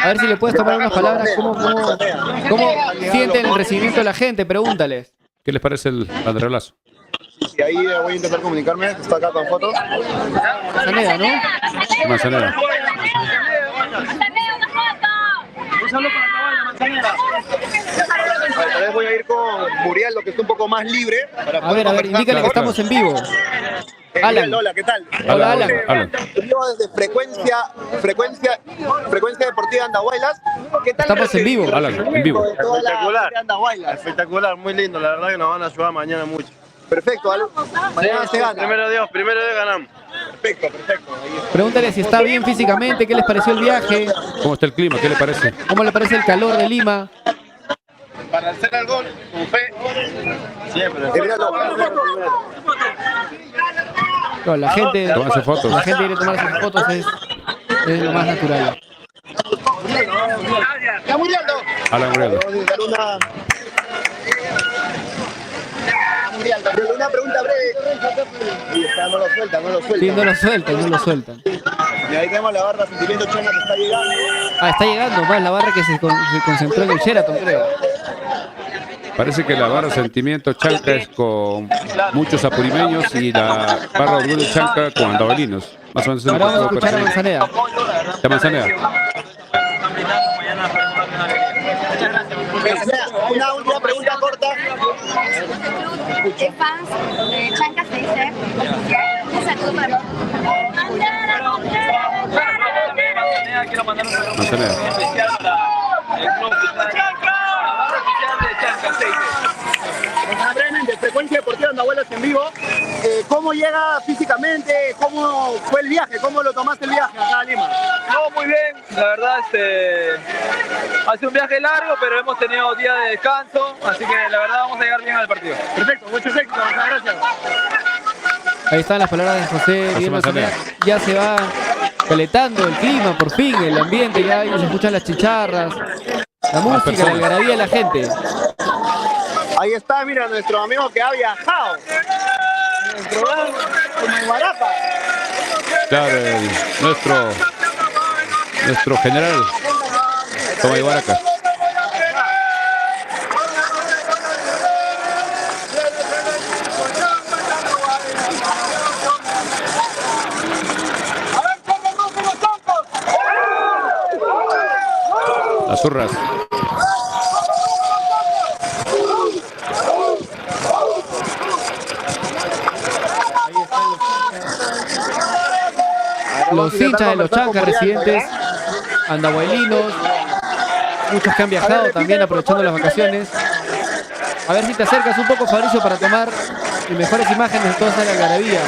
A ver si le puedes tomar unas palabras. ¿Cómo sienten el recibimiento de la gente? Pregúntales. ¿Qué les parece el banderolazo? Y ahí voy a intentar comunicarme, está acá con fotos. Saneda, ¿no? Manzanera. Tal vez voy a ir con Muriel, lo que está un poco más libre. Para A poder ver, conversar. indícale que estamos en vivo. Alan. Hola, ¿qué tal? Hola, Alan. Yo desde Frecuencia Deportiva Andahuaylas. ¿Qué tal? Estamos en vivo. Alan, en vivo. De toda la Espectacular. gente de Andahuaylas. Espectacular, muy lindo. La verdad que nos van a ayudar mañana mucho. Perfecto, Alan. Mañana se gana. Primero Dios ganamos. Perfecto. Pregúntale si está bien físicamente, qué les pareció el viaje, ¿Cómo está el clima? ¿Qué le parece? cómo le parece el calor de Lima. Para hacer el gol, con fe. Siempre. No, la gente Tomarse fotos. La gente quiere tomarse sus fotos, es lo más natural. Ya Muriendo. Alan Muriel. Una pregunta breve. Y está, no lo suelta. Sí, no lo sueltan. Y ahí tenemos la barra Sentimiento Chana que está llegando. Ah, está llegando más la barra que se concentró en el Sheraton, creo. Parece que la barra Sentimiento Chanca es con muchos apurimeños y la barra Orgullo Chanca con andavalinos. Más o menos es Ahora vamos a lo que escuchar a Manzaneda. De Manzanera. Una última pregunta corta. De fans de Chancas se dice oficial. Un saludo para Manzanera. Brevemente, Frecuencia Deportiva Andahuelas en vivo. ¿Cómo llega físicamente? ¿Cómo fue el viaje? ¿Cómo lo tomaste el viaje acá a Lima? No, muy bien, la verdad, ha sido un viaje largo, pero hemos tenido días de descanso, así que la verdad vamos a llegar bien al partido. Perfecto, muchos éxitos, muchas gracias. Ahí están las palabras de José Miguel Manzanera. Ya se va calentando el clima, por fin, el ambiente, ya se escuchan las chicharras, la música, la algarabía de la gente. Ahí está, mira, nuestro amigo que ha viajado. Nuestro gran Guaraca. Claro, nuestro general Tomay Guaraca. Las zurras. Los hinchas de los Chancas, residentes andahuaylinos, muchos que han viajado también aprovechando las vacaciones. A ver si te acercas un poco, Fabricio, para tomar mejores imágenes de toda esa algarabía.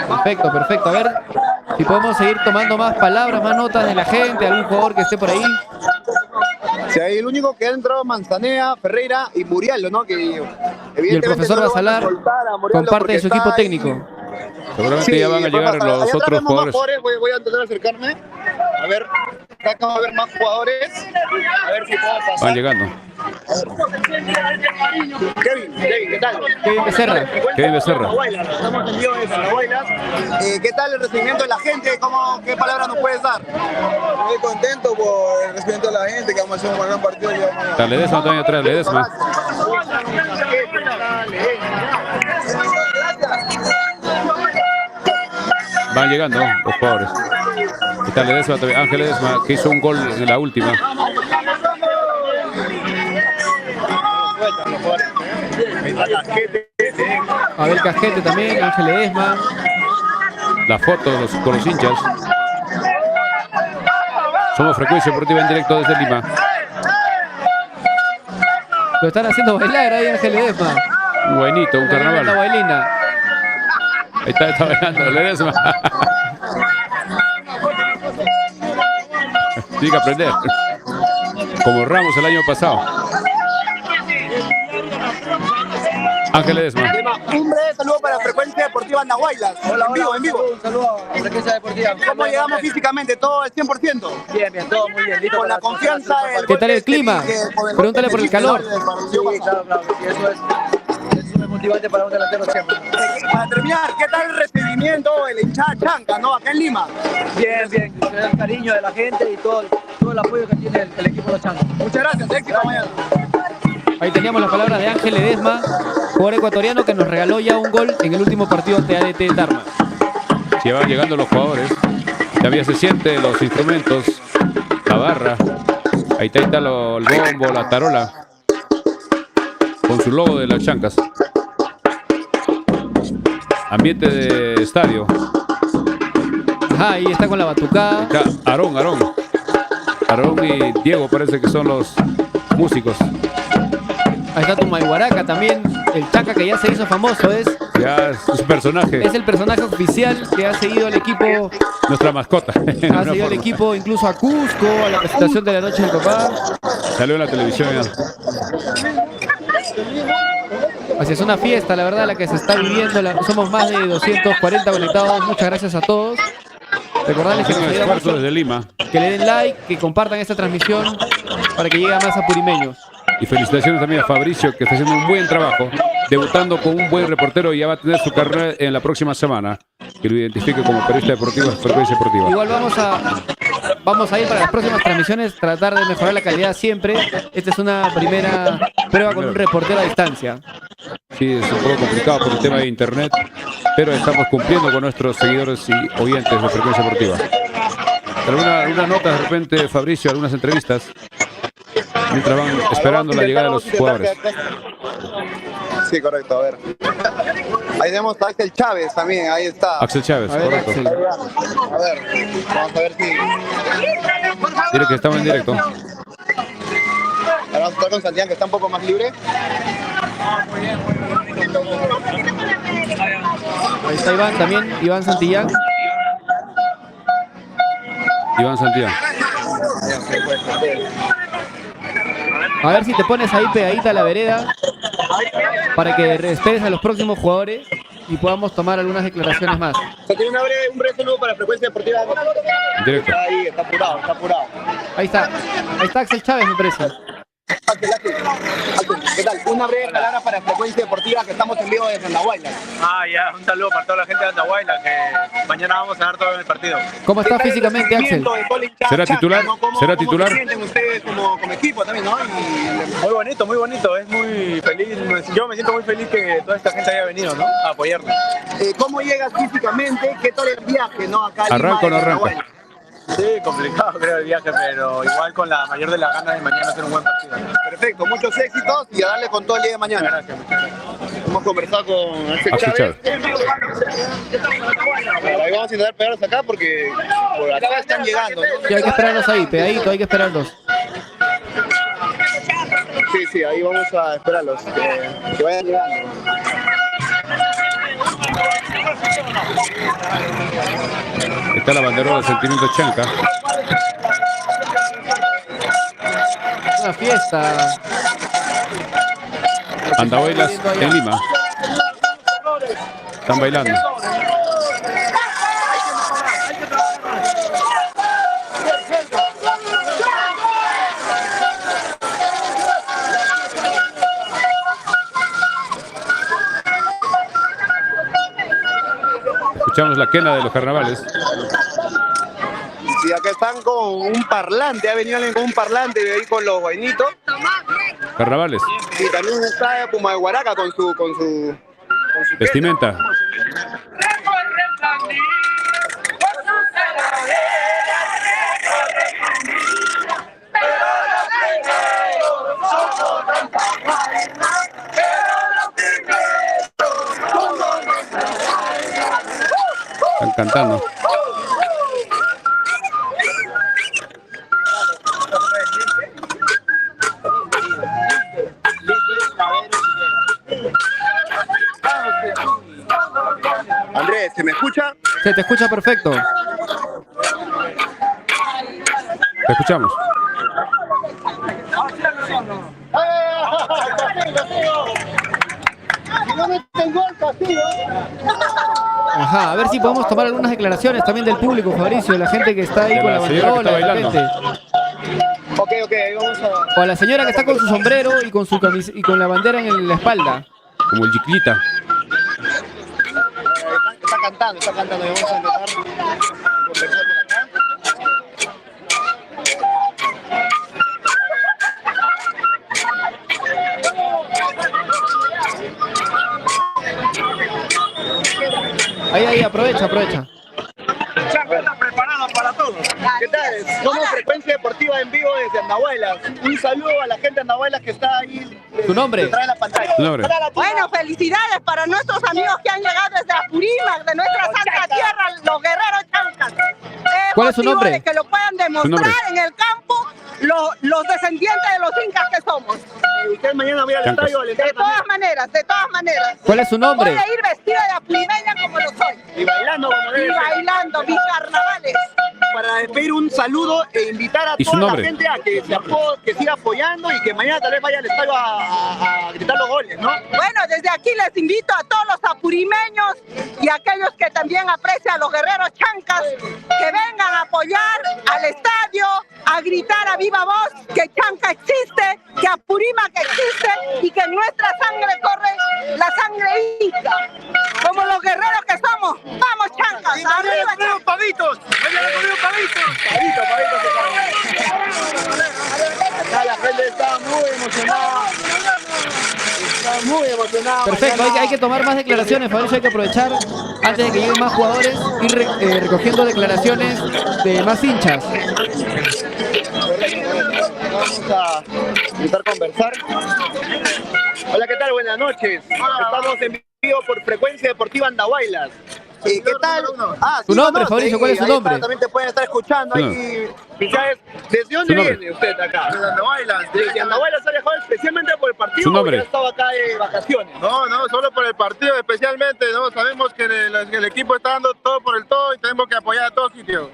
Perfecto, perfecto. A ver si podemos seguir tomando más palabras, más notas de la gente, algún jugador que esté por ahí. Sí, ahí el único que ha entrado Manzanea, Ferreira y Muriel, ¿no? Que y el profesor Basalar con parte de su equipo técnico. Seguramente sí, ya van a llegar los otros jugadores. Voy a intentar acercarme. A ver, acá va a haber más jugadores. A ver si puedo pasar. Van llegando. Kevin, ¿qué tal? Kevin Becerra. Kevin Becerra. Estamos en vivo desde Andahuaylas. ¿Qué tal el recibimiento de la gente? ¿Qué palabras nos puedes dar? Muy contento por el recibimiento de la gente, que vamos a hacer un gran partido. Ledesma también atrás, Ledesma. Van llegando los jugadores. Está Ledesma, Ángel Ledesma, que hizo un gol en la última. Abel Casquete también, Ángel Ledesma. La foto con los hinchas. Somos Frecuencia Deportiva en directo desde Lima. Lo están haciendo bailar ahí, Ángel Ledesma. Un buenito, un carnaval. Ahí está bailando Ledesma. Tiene que aprender. Como Ramos el año pasado. Ángel Ledesma. Un breve saludo para Frecuencia Deportiva Andahuaylas. Hola, en vivo. Un saludo a Frecuencia Deportiva. ¿Cómo llegamos físicamente? ¿Todo al 100%? Bien, todo muy bien. Con la confianza. ¿Qué tal el clima? Pregúntale por el calor. Sí, claro. Y eso es motivante para un delantero siempre. Para terminar, ¿qué tal el recibimiento de la hinchada Chanca, ¿no? Acá en Lima. Bien. El cariño de la gente y todo el apoyo que tiene el equipo de los Chancas. Muchas gracias. Éxito mañana. Ahí teníamos las palabras de Ángel Ledesma, jugador ecuatoriano que nos regaló ya un gol en el último partido ante ADT Dharma. Si van llegando los jugadores, todavía se sienten los instrumentos, la barra. Ahí está el bombo, la tarola, con su logo de las Chancas. Ambiente de estadio. Ajá, ahí está con la batucada. Acá, Aarón y Diego parece que son los músicos. Ahí está Tomay Guaraca también, el Chaca que ya se hizo famoso, ya es un personaje. Es el personaje oficial que ha seguido al equipo. Nuestra mascota. Ha seguido al equipo incluso a Cusco, a la presentación de la noche del papá. Salió en la televisión ya. Así es una fiesta, la verdad, la que se está viviendo. Somos más de 240 conectados. Muchas gracias a todos. Recordarles que nos ayuda mucho desde Lima. Que le den like, que compartan esta transmisión para que llegue a más apurimeños. Y felicitaciones también a Fabricio, que está haciendo un buen trabajo, debutando con un buen reportero y ya va a tener su carrera en la próxima semana, que lo identifique como periodista deportivo de Frecuencia Deportiva. Igual vamos a ir para las próximas transmisiones, tratar de mejorar la calidad siempre. Esta es una primera prueba con un reportero a distancia. Sí, es un poco complicado por el tema de internet, pero estamos cumpliendo con nuestros seguidores y oyentes de Frecuencia Deportiva. ¿Alguna nota de repente, Fabricio, algunas entrevistas? Mientras van esperando la llegada de los jugadores. Sí, correcto, a ver. Ahí tenemos a Axel Chávez también, ahí está. Axel Chávez, A ver, correcto. Axel. A ver, vamos a ver si... Dile que estamos en directo. Ahora vamos a estar con Santiago, que está un poco más libre. Ahí está Iván también, Iván Santillán. Iván Santiago. A ver si te pones ahí pegadita a la vereda para que esperes a los próximos jugadores y podamos tomar algunas declaraciones más. Se tiene un breve saludo para Frecuencia Deportiva. Directo. Está ahí, está apurado, está apurado. Ahí está Axel Chávez, me parece. Axel, ¿qué tal? Una breve palabra para Frecuencia Deportiva, que estamos en vivo desde Andahuaylas. Ya, un saludo para toda la gente de Andahuaylas, que mañana vamos a dar todo en el partido. ¿Cómo está físicamente, Axel? ¿Será titular? ¿Será titular? ¿Cómo se sienten ustedes como equipo también, no? Muy bonito, es muy feliz. Yo me siento muy feliz que toda esta gente haya venido, ¿no? A apoyarnos. ¿Cómo llegas físicamente? ¿Qué tal el viaje, no? Acá a Lima, ¿Arranca o no desde arranca? Andahuaylas. Sí, complicado creo el viaje, pero igual con la mayor de las ganas de mañana hacer un buen partido. Perfecto, muchos éxitos y a darle con todo el día de mañana. Muchas gracias. Hemos conversado con Axel Axel Chávez. Ahí vamos a intentar pegarlos acá porque por acá están llegando, ¿no? Sí, hay que esperarlos ahí, pegadito, hay que esperarlos. Sí, ahí vamos a esperarlos, que vayan llegando. Está la banderola del Sentimiento Chanca. Una fiesta. Andahuaylas en Lima. Están bailando. Escuchamos la quena de los carnavales. Y acá están con un parlante, ha venido alguien con un parlante de ahí con los guainitos. Carnavales. Y también está Puma de Huaraca con su Vestimenta. Están cantando. Andrés, ¿se me escucha? Se te escucha perfecto. Te escuchamos. Ajá, a ver si podemos tomar algunas declaraciones también del público, Fabricio, de la gente que está ahí De con la la señora que banderola, está de bailando. repente. Ok, ahí vamos a... O a la señora que está con su sombrero y con su y con la bandera en la espalda. Como el chiquita. Está cantando, y vamos a intentar conversar por acá. Ahí, aprovecha. Chanca está preparado para todos. ¿Qué tal? Somos Frecuencia Deportiva en vivo desde Andahuaylas. Un saludo a la gente de Andahuaylas que está ahí. ¿Tu nombre? Detrás de la pantalla. ¿Tu nombre? Bueno, felicidades para nuestros amigos que han llegado desde Apurímac, de nuestra santa tierra, los guerreros chancas. ¿Cuál es su motivo nombre? De que lo puedan demostrar en el campo los descendientes de los incas que somos. Usted mañana va a ir al Chancas. estadio al entrar De todas maneras. ¿Cuál es su nombre? Voy a ir vestida de apurimeña como lo soy. y bailando como debe Y ser. bailando mis carnavales. Para despedir un saludo e invitar a ¿Y su toda la nombre? gente a que siga apoyando y que mañana tal vez vaya al estadio a gritar los goles, ¿no? Bueno, desde aquí les invito a todos los apurimeños y a aquellos que también aprecian a los guerreros chancas que vengan a apoyar al estadio, a gritar a viva voz que Chanca existe, que Apurímac existe y que en nuestra sangre corre la sangre inca. Como los guerreros que somos, vamos Chancas, arriba Chancas. Pavitos. Acá la gente está muy emocionada. Está muy emocionada. Perfecto, hay que tomar más declaraciones, Fabricio, hay que aprovechar antes de que lleguen más jugadores, ir recogiendo declaraciones de más hinchas. Vamos a intentar conversar. Hola, ¿qué tal? Buenas noches. Estamos en por Frecuencia Deportiva Andahuaylas. ¿Qué tal? ¿Tu nombre, conoce, Fabricio? ¿Cuál es su ahí nombre? También te pueden estar escuchando ahí. Quizás, ¿desde dónde Su nombre. viene usted acá? Desde Andahuaylas. Desde Andahuaylas ha viajado especialmente por el partido. Su nombre. ¿O ya estaba acá de vacaciones? No, solo por el partido especialmente, ¿no? Sabemos que el equipo está dando todo por el todo y tenemos que apoyar a todos sitios.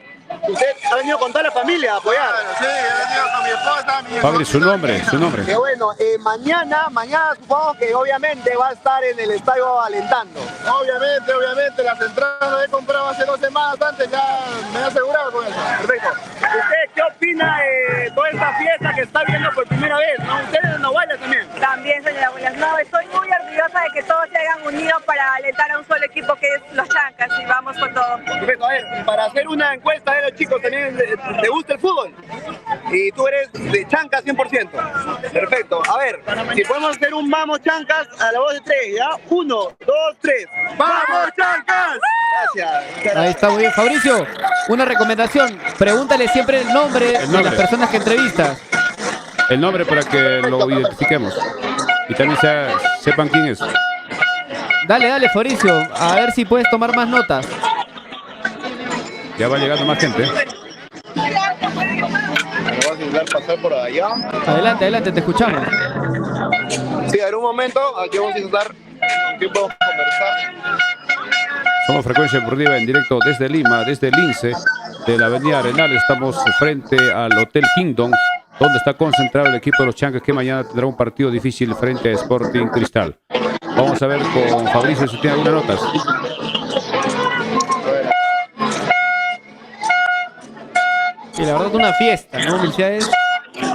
Usted ha venido con toda la familia a apoyar. Claro, sí, he venido con mi esposa, mi Fabri, su nombre. Qué bueno, mañana supongo que obviamente va a estar en el estadio alentando. Obviamente, las entradas las he comprado hace 2 semanas antes, ya me he asegurado con eso. Perfecto. ¿Usted qué opina de toda esta fiesta que está viendo por primera vez? ¿No? ¿Ustedes en Andahuaylas también? También, señora Abuelas. No, estoy muy orgullosa de que todos se hayan unido para alentar a un solo equipo que es los Chancas y vamos con todo. Perfecto, a ver, para hacer una encuesta de los chicos, ¿también te gusta el fútbol? Y tú eres de Chancas 100%. Perfecto, a ver, si podemos hacer un vamos Chancas a la voz de 3, ¿ya? 1, 2, 3. ¡Vamos Chancas! Gracias. Ahí está, muy bien. Fabricio, una recomendación. Pregúntale siempre el nombre de las personas que entrevistas. El nombre para que lo identifiquemos. Y también sepan quién es. Dale, Fabricio. A ver si puedes tomar más notas. Ya va llegando más gente. Me voy a intentar pasar por allá. Adelante, te escuchamos. Sí, a ver un momento, aquí vamos a intentar con quién podemos conversar. Somos Frecuencia Deportiva en directo desde Lima, desde el Lince, de la Avenida Arenal. Estamos frente al Hotel Kingdom, donde está concentrado el equipo de los Chancas, que mañana tendrá un partido difícil frente a Sporting Cristal. Vamos a ver con Fabricio si tiene algunas notas. Y la verdad es una fiesta, ¿no? Felicidades.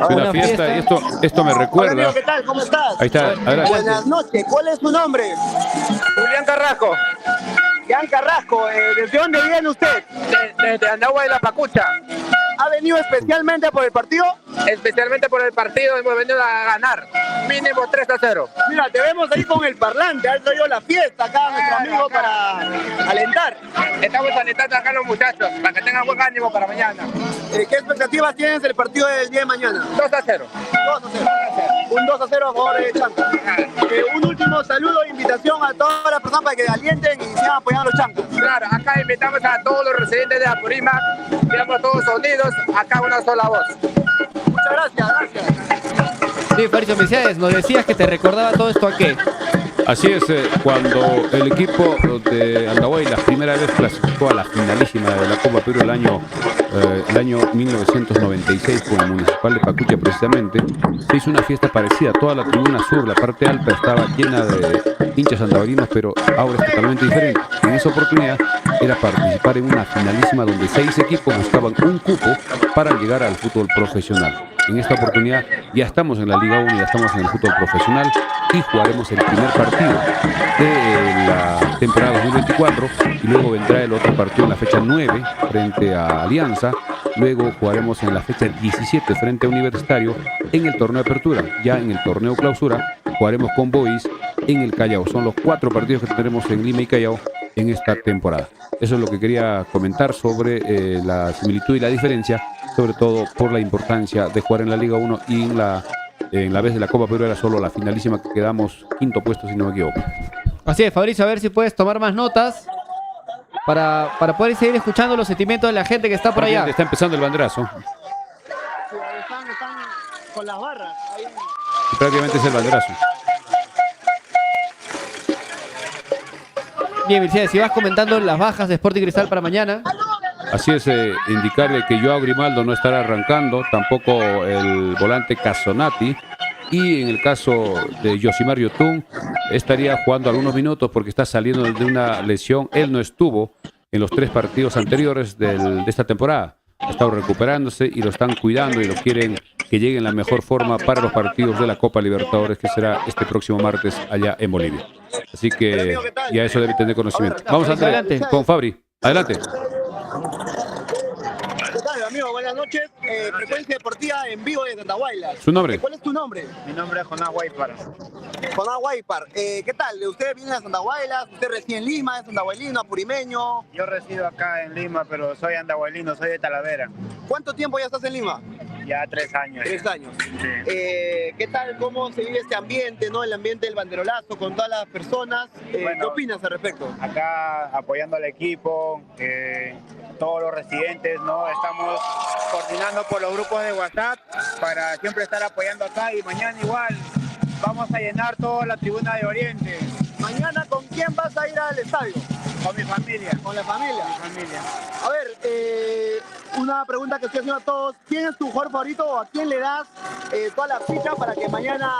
Una fiesta, y esto me recuerda. Hola, amigo, ¿qué tal? ¿Cómo estás? Ahí está, adelante. Buenas noches, ¿cuál es su nombre? Julián Carrasco. Julián Carrasco, ¿desde dónde viene usted? Desde Andahuaylas, Pacucha. ¿Ha venido especialmente por el partido? Especialmente por el partido hemos venido a ganar. Mínimo 3-0. Mira, te vemos ahí con el parlante, ha traído la fiesta acá nuestro amigo para alentar. Estamos alentando acá a los muchachos para que tengan buen ánimo para mañana. ¿Qué expectativas tienes del partido del día de mañana? 2-0. Un 2-0 a favor de Chancas. Un último saludo e invitación a todas las personas para que alienten y sigan apoyando a los Chancas. Claro, acá invitamos a todos los residentes de Apurímac, estamos todos unidos, acá una sola voz. Muchas gracias. Sí, Fabricio, felicidades. Nos decías que te recordaba todo esto a qué. Así es, cuando el equipo de Andahuaylas la primera vez clasificó a la finalísima de la Copa Perú el año 1996 con el Municipal de Pacucha precisamente, se hizo una fiesta parecida. Toda la tribuna sur, la parte alta, estaba llena de hinchas andavalinos, pero ahora es totalmente diferente. En esa oportunidad era participar en una finalísima donde 6 equipos buscaban un cupo para llegar al fútbol profesional. En esta oportunidad ya estamos en la Liga 1, ya estamos en el fútbol profesional y jugaremos el primer partido de la temporada 2024 y luego vendrá el otro partido en la fecha 9 frente a Alianza. Luego jugaremos en la fecha 17 frente a Universitario en el torneo de apertura. Ya en el torneo clausura jugaremos con Boys en el Callao. Son los 4 partidos que tendremos en Lima y Callao en esta temporada. Eso es lo que quería comentar sobre la similitud y la diferencia, sobre todo por la importancia de jugar en la Liga 1 y en la vez de la Copa Perú era solo la finalísima que quedamos 5º puesto, si no me equivoco. Así es, Fabricio, a ver si puedes tomar más notas para poder seguir escuchando los sentimientos de la gente que está por allá. Está empezando el banderazo. Están con las barras. Ahí. Y prácticamente es el banderazo. Bien, Mercedes, si vas comentando las bajas de Sporting Cristal para mañana. Así es, indicarle que Joao Grimaldo no estará arrancando, tampoco el volante Casonati, y en el caso de Yosimar Yotun estaría jugando algunos minutos porque está saliendo de una lesión. Él no estuvo en los 3 partidos anteriores de esta temporada, ha estado recuperándose y lo están cuidando y lo quieren que llegue en la mejor forma para los partidos de la Copa Libertadores, que será este próximo martes allá en Bolivia. Así que ya eso debe tener conocimiento. Vamos adelante con Fabri. Adelante. ¿Qué tal, amigo? Buenas noches. Frecuencia Deportiva en vivo desde Andahuaylas. ¿Su nombre? ¿Cuál es tu nombre? Mi nombre es Jonás Guaypar. Jonás Guaypar. ¿Qué tal? ¿Usted viene de Andahuaylas? ¿Usted reside en Lima? ¿Es andahuaylino, apurimeño? Yo resido acá en Lima, pero soy andahuaylino, soy de Talavera. ¿Cuánto tiempo ya estás en Lima? Ya 3 años. 3 ya. años. Sí. ¿Qué tal, cómo se vive este ambiente, ¿no? El ambiente del banderolazo con todas las personas. ¿Qué opinas al respecto? Acá apoyando al equipo, todos los residentes, ¿no? Estamos coordinando por los grupos de WhatsApp para siempre estar apoyando acá y mañana igual vamos a llenar toda la tribuna de Oriente. Mañana, ¿con quién vas a ir al estadio? Con mi familia. ¿Con la familia? Con mi familia. A ver, una pregunta que estoy haciendo a todos. ¿Quién es tu jugador favorito o a quién le das toda la ficha para que mañana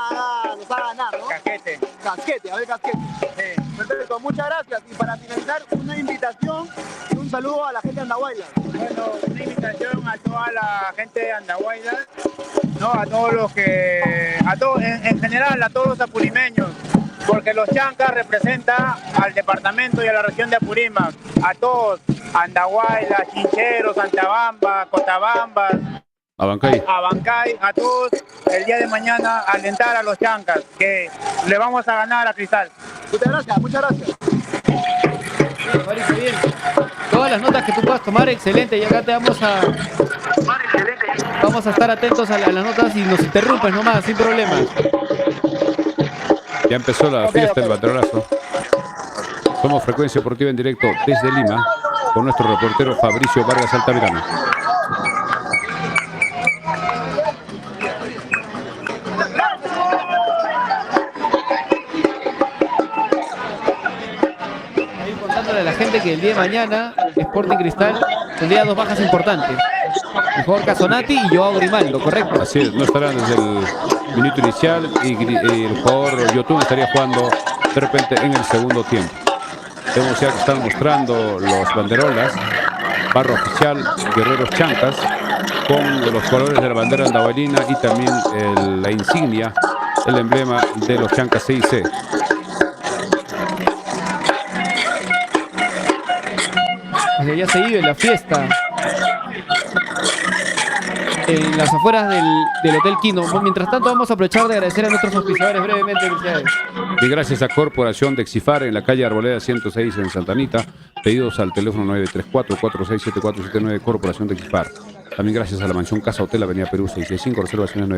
nos haga ganar, ¿no? Casquete. Casquete, a ver, Casquete. Sí. Perfecto, muchas gracias. Y para finalizar, una invitación y un saludo a la gente de Andahuaylas. Bueno, una invitación a toda la gente de Andahuaylas, ¿no? A todos los que, a todos, en general, a todos los apurimeños, porque los Chancas representan al departamento y a la región de Apurímac, a todos, Andahuaylas, Chincheros, Santabamba, Cotabambas, Abancay, a todos, el día de mañana alentar a los Chancas, que le vamos a ganar a Cristal. Muchas gracias, muchas gracias. Bien, Mauricio, bien. Todas las notas que tú puedas tomar, excelente, y acá te vamos a estar atentos a las notas y nos interrumpes nomás, sin problemas. Ya empezó la fiesta del banderolazo. Somos Frecuencia Deportiva en directo desde Lima con nuestro reportero Fabricio Vargas Altamirano. Ahí contándole a la gente que el día de mañana Sporting Cristal tendría 2 bajas importantes. El jugador Casonati y Joao Grimaldo, ¿correcto? Así es, no estarán desde el minuto inicial y el jugador Yotun estaría jugando de repente en el segundo tiempo. Vemos ya que están mostrando los banderolas, barra oficial Guerreros Chancas, con los colores de la bandera andahuaylina y también la insignia, el emblema de los Chancas CIC. Desde ya se vive la fiesta en las afueras del Hotel Quino. Mientras tanto, vamos a aprovechar de agradecer a nuestros auspiciadores brevemente. Y gracias a Corporación de Exifar en la calle Arboleda 106 en Santa Anita. Pedidos al teléfono 934-467479, Corporación de Exifar. También gracias a la mansión Casa Hotel, Avenida Perú 665, reservaciones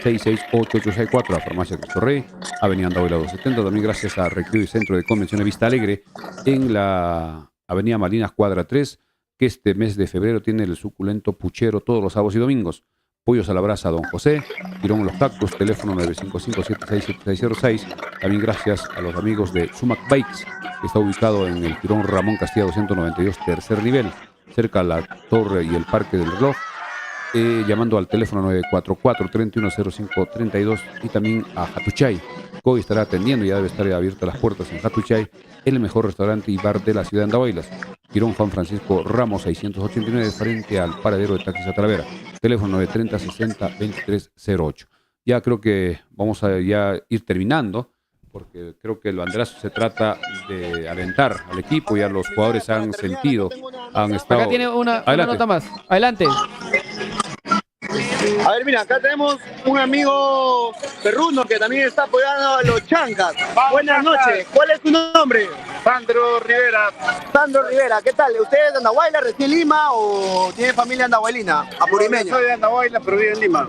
983-668-864, la farmacia Cristo Rey, Avenida Andahuayla 270. También gracias a Recreo y Centro de Convenciones Vista Alegre en la Avenida Malinas Cuadra 3, que este mes de febrero tiene el suculento puchero todos los sábados y domingos. Pollos a la brasa Don José, Tirón Los Cactus, teléfono 955-767606. También gracias a los amigos de Sumac Bikes, que está ubicado en el Tirón Ramón Castilla 292, tercer nivel, cerca a la torre y el parque del reloj. Llamando al teléfono 944-310532 y también a Hatuchay. Hoy estará atendiendo, ya debe estar abiertas las puertas en Hatuchay, el mejor restaurante y bar de la ciudad de Andahuaylas. Quirón Juan Francisco Ramos 689 frente al paradero de taxis a Talavera. Teléfono 930-60-2308. Ya creo que vamos a ya ir terminando, porque creo que el banderazo se trata de alentar al equipo. Ya los jugadores han sentido, han estado... Acá tiene una nota más. Adelante. A ver, mira, acá tenemos un amigo perruno que también está apoyando a los Chancas. Buenas noches. ¿Cuál es tu nombre? Sandro Rivera. Sandro Rivera, ¿qué tal? ¿Usted es de Andahuayla, recién Lima o tiene familia andahuaylina, apurimeña? Soy de Andahuayla, pero vivo en Lima.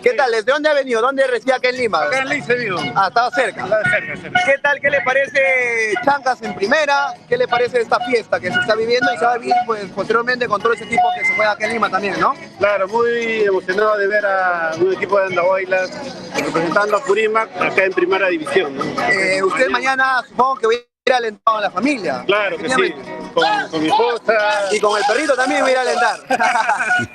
¿Qué tal? ¿Desde dónde ha venido? ¿Dónde reside acá en Lima? Acá en Lima he venido. Ah, estaba cerca. cerca. ¿Qué tal? ¿Qué le parece Chancas en primera? ¿Qué le parece esta fiesta que se está viviendo y se va a vivir pues, posteriormente con todo ese equipo que se juega acá en Lima también, ¿no? Claro, muy emocionado de ver a un equipo de Andahuayla representando a Apurímac acá en primera división, ¿no? Usted mañana supongo que va a ir alentado a la familia. Claro que sí, con mi esposa. Y con el perrito también voy a ir a alentar.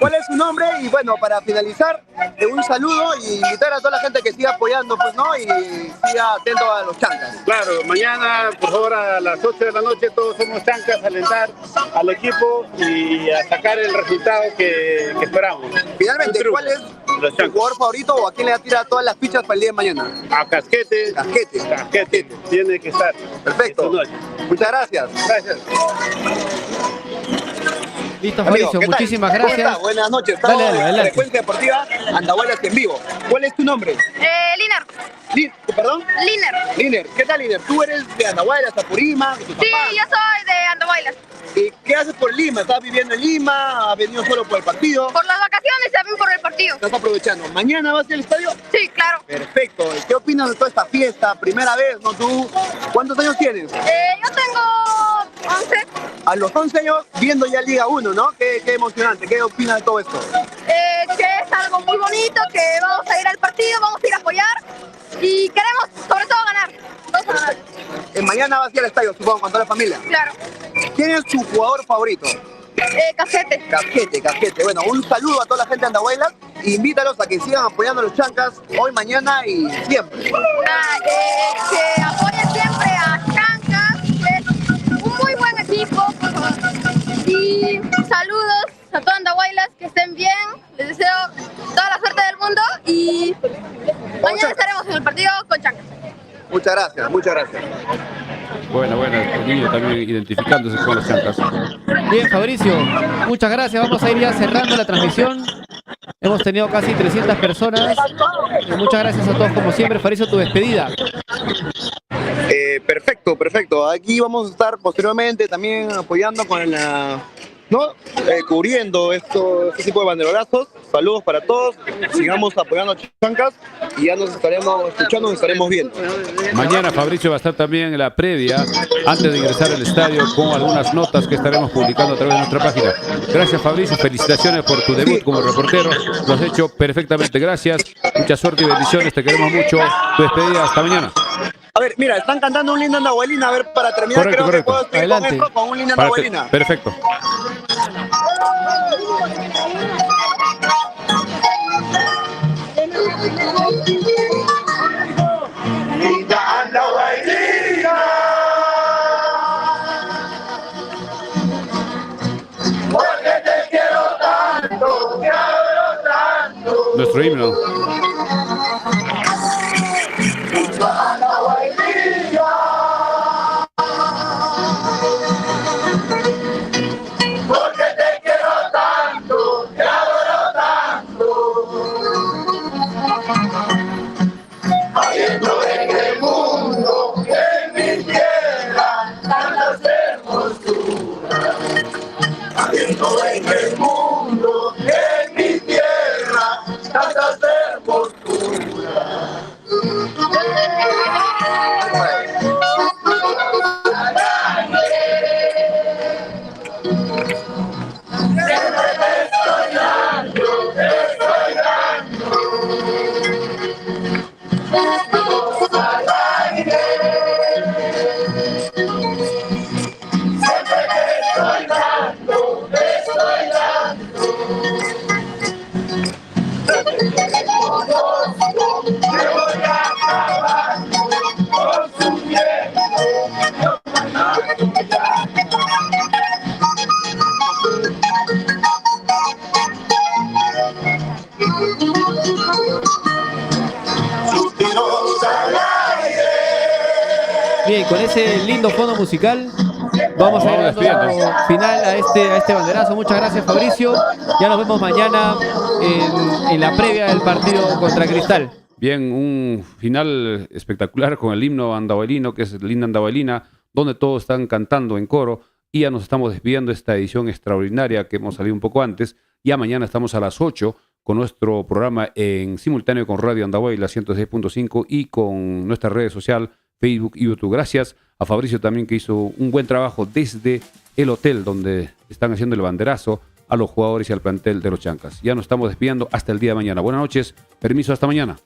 ¿Cuál es su nombre? Y bueno, para finalizar, un saludo y invitar a toda la gente que siga apoyando, pues, ¿no? Y siga atento a los Chancas. Claro, mañana, por favor, a las 8 de la noche todos somos Chancas, a alentar al equipo y a sacar el resultado que esperamos. Finalmente, ¿cuál es tu jugador favorito o a quién le va a tirar todas las fichas para el día de mañana? A Casquete. Casquete, tiene que estar. Perfecto. Muchas gracias. Gracias. Listo, Fabricio, muchísimas gracias. Buenas noches. Estamos en Frecuencia Deportiva Andahuaylas en vivo. ¿Cuál es tu nombre? Liner. ¿Perdón? Liner. Liner. ¿Qué tal, Liner? ¿Tú eres de Andahuaylas, Apurímac? Sí, yo soy de Andahuaylas. ¿Y qué haces por Lima? ¿Estás viviendo en Lima? ¿Has venido solo por el partido? Por las vacaciones, también por el partido. partido. Estás aprovechando. ¿Mañana vas al estadio? Sí, claro. Perfecto. ¿Qué opinas de toda esta fiesta? Primera vez, ¿no? ¿Tú cuántos años tienes? Yo tengo 11. A los 11 años viendo ya Liga 1, ¿no? Qué emocionante. ¿Qué opinas de todo esto? Que es algo muy bonito, que vamos a ir al partido, vamos a ir a apoyar y queremos sobre todo ganar. Vamos a ganar. Mañana vas a ir al estadio, supongo, con toda la familia. Claro. ¿Quién es tu jugador favorito? Casquete. Casquete. Bueno, un saludo a toda la gente de Andahuaylas. Invítalos a que sigan apoyando a los Chancas hoy, mañana y siempre. Que apoyen siempre a Chancas, que es un muy buen equipo, por favor. Y saludos a todos Andahuaylas, que estén bien. Les deseo toda la suerte del mundo y mañana estaremos en el partido con Chancas. Muchas gracias, muchas gracias. Bueno, el niño también identificándose con los Chancas. Bien, Fabricio, muchas gracias. Vamos a ir ya cerrando la transmisión. Hemos tenido casi 300 personas. Muchas gracias a todos como siempre. Fabricio, tu despedida. Perfecto. Aquí vamos a estar posteriormente también apoyando con cubriendo este tipo de banderolazos. Saludos para todos. Sigamos apoyando a Chancas y ya nos estaremos escuchando, nos estaremos viendo. Mañana Fabricio va a estar también en la previa, antes de ingresar al estadio, con algunas notas que estaremos publicando a través de nuestra página. Gracias, Fabricio. Felicitaciones por tu debut como reportero. Lo has hecho perfectamente. Gracias. Mucha suerte y bendiciones. Te queremos mucho. Tu despedida. Hasta mañana. A ver, mira, están cantando un lindo Andahuaylina. A ver, para terminar, Correcto. que puedo escribir con esto, con un lindo Andahuaylina. Perfecto. Linda Andahuaylina, porque te quiero tanto, te adoro tanto. Nuestro himno. Linda Andahuaylina, porque te quiero tanto, te adoro tanto. Habiendo en el mundo, en mi tierra, tantas hermosuras. Habiendo en el mundo, en mi tierra, tantas hermosuras. Siempre te estoy dando, te estoy dando. Al aire. Siempre te estoy dando, te estoy dando. Te conozco, te voy a acabar consumiendo. Bien, con ese lindo fondo musical vamos a ir dando final a este banderazo. Muchas gracias, Fabricio. Ya nos vemos mañana en la previa del partido contra Cristal. Bien, un final espectacular con el himno andahuaylino, que es el himno Andahuaylina, donde todos están cantando en coro. Y ya nos estamos despidiendo de esta edición extraordinaria que hemos salido un poco antes. Ya mañana estamos a las 8 con nuestro programa en simultáneo con Radio Andahuayla 106.5 y con nuestra red social, Facebook y YouTube. Gracias a Fabricio también, que hizo un buen trabajo desde el hotel donde están haciendo el banderazo a los jugadores y al plantel de los Chancas. Ya nos estamos despidiendo hasta el día de mañana. Buenas noches, permiso, hasta mañana.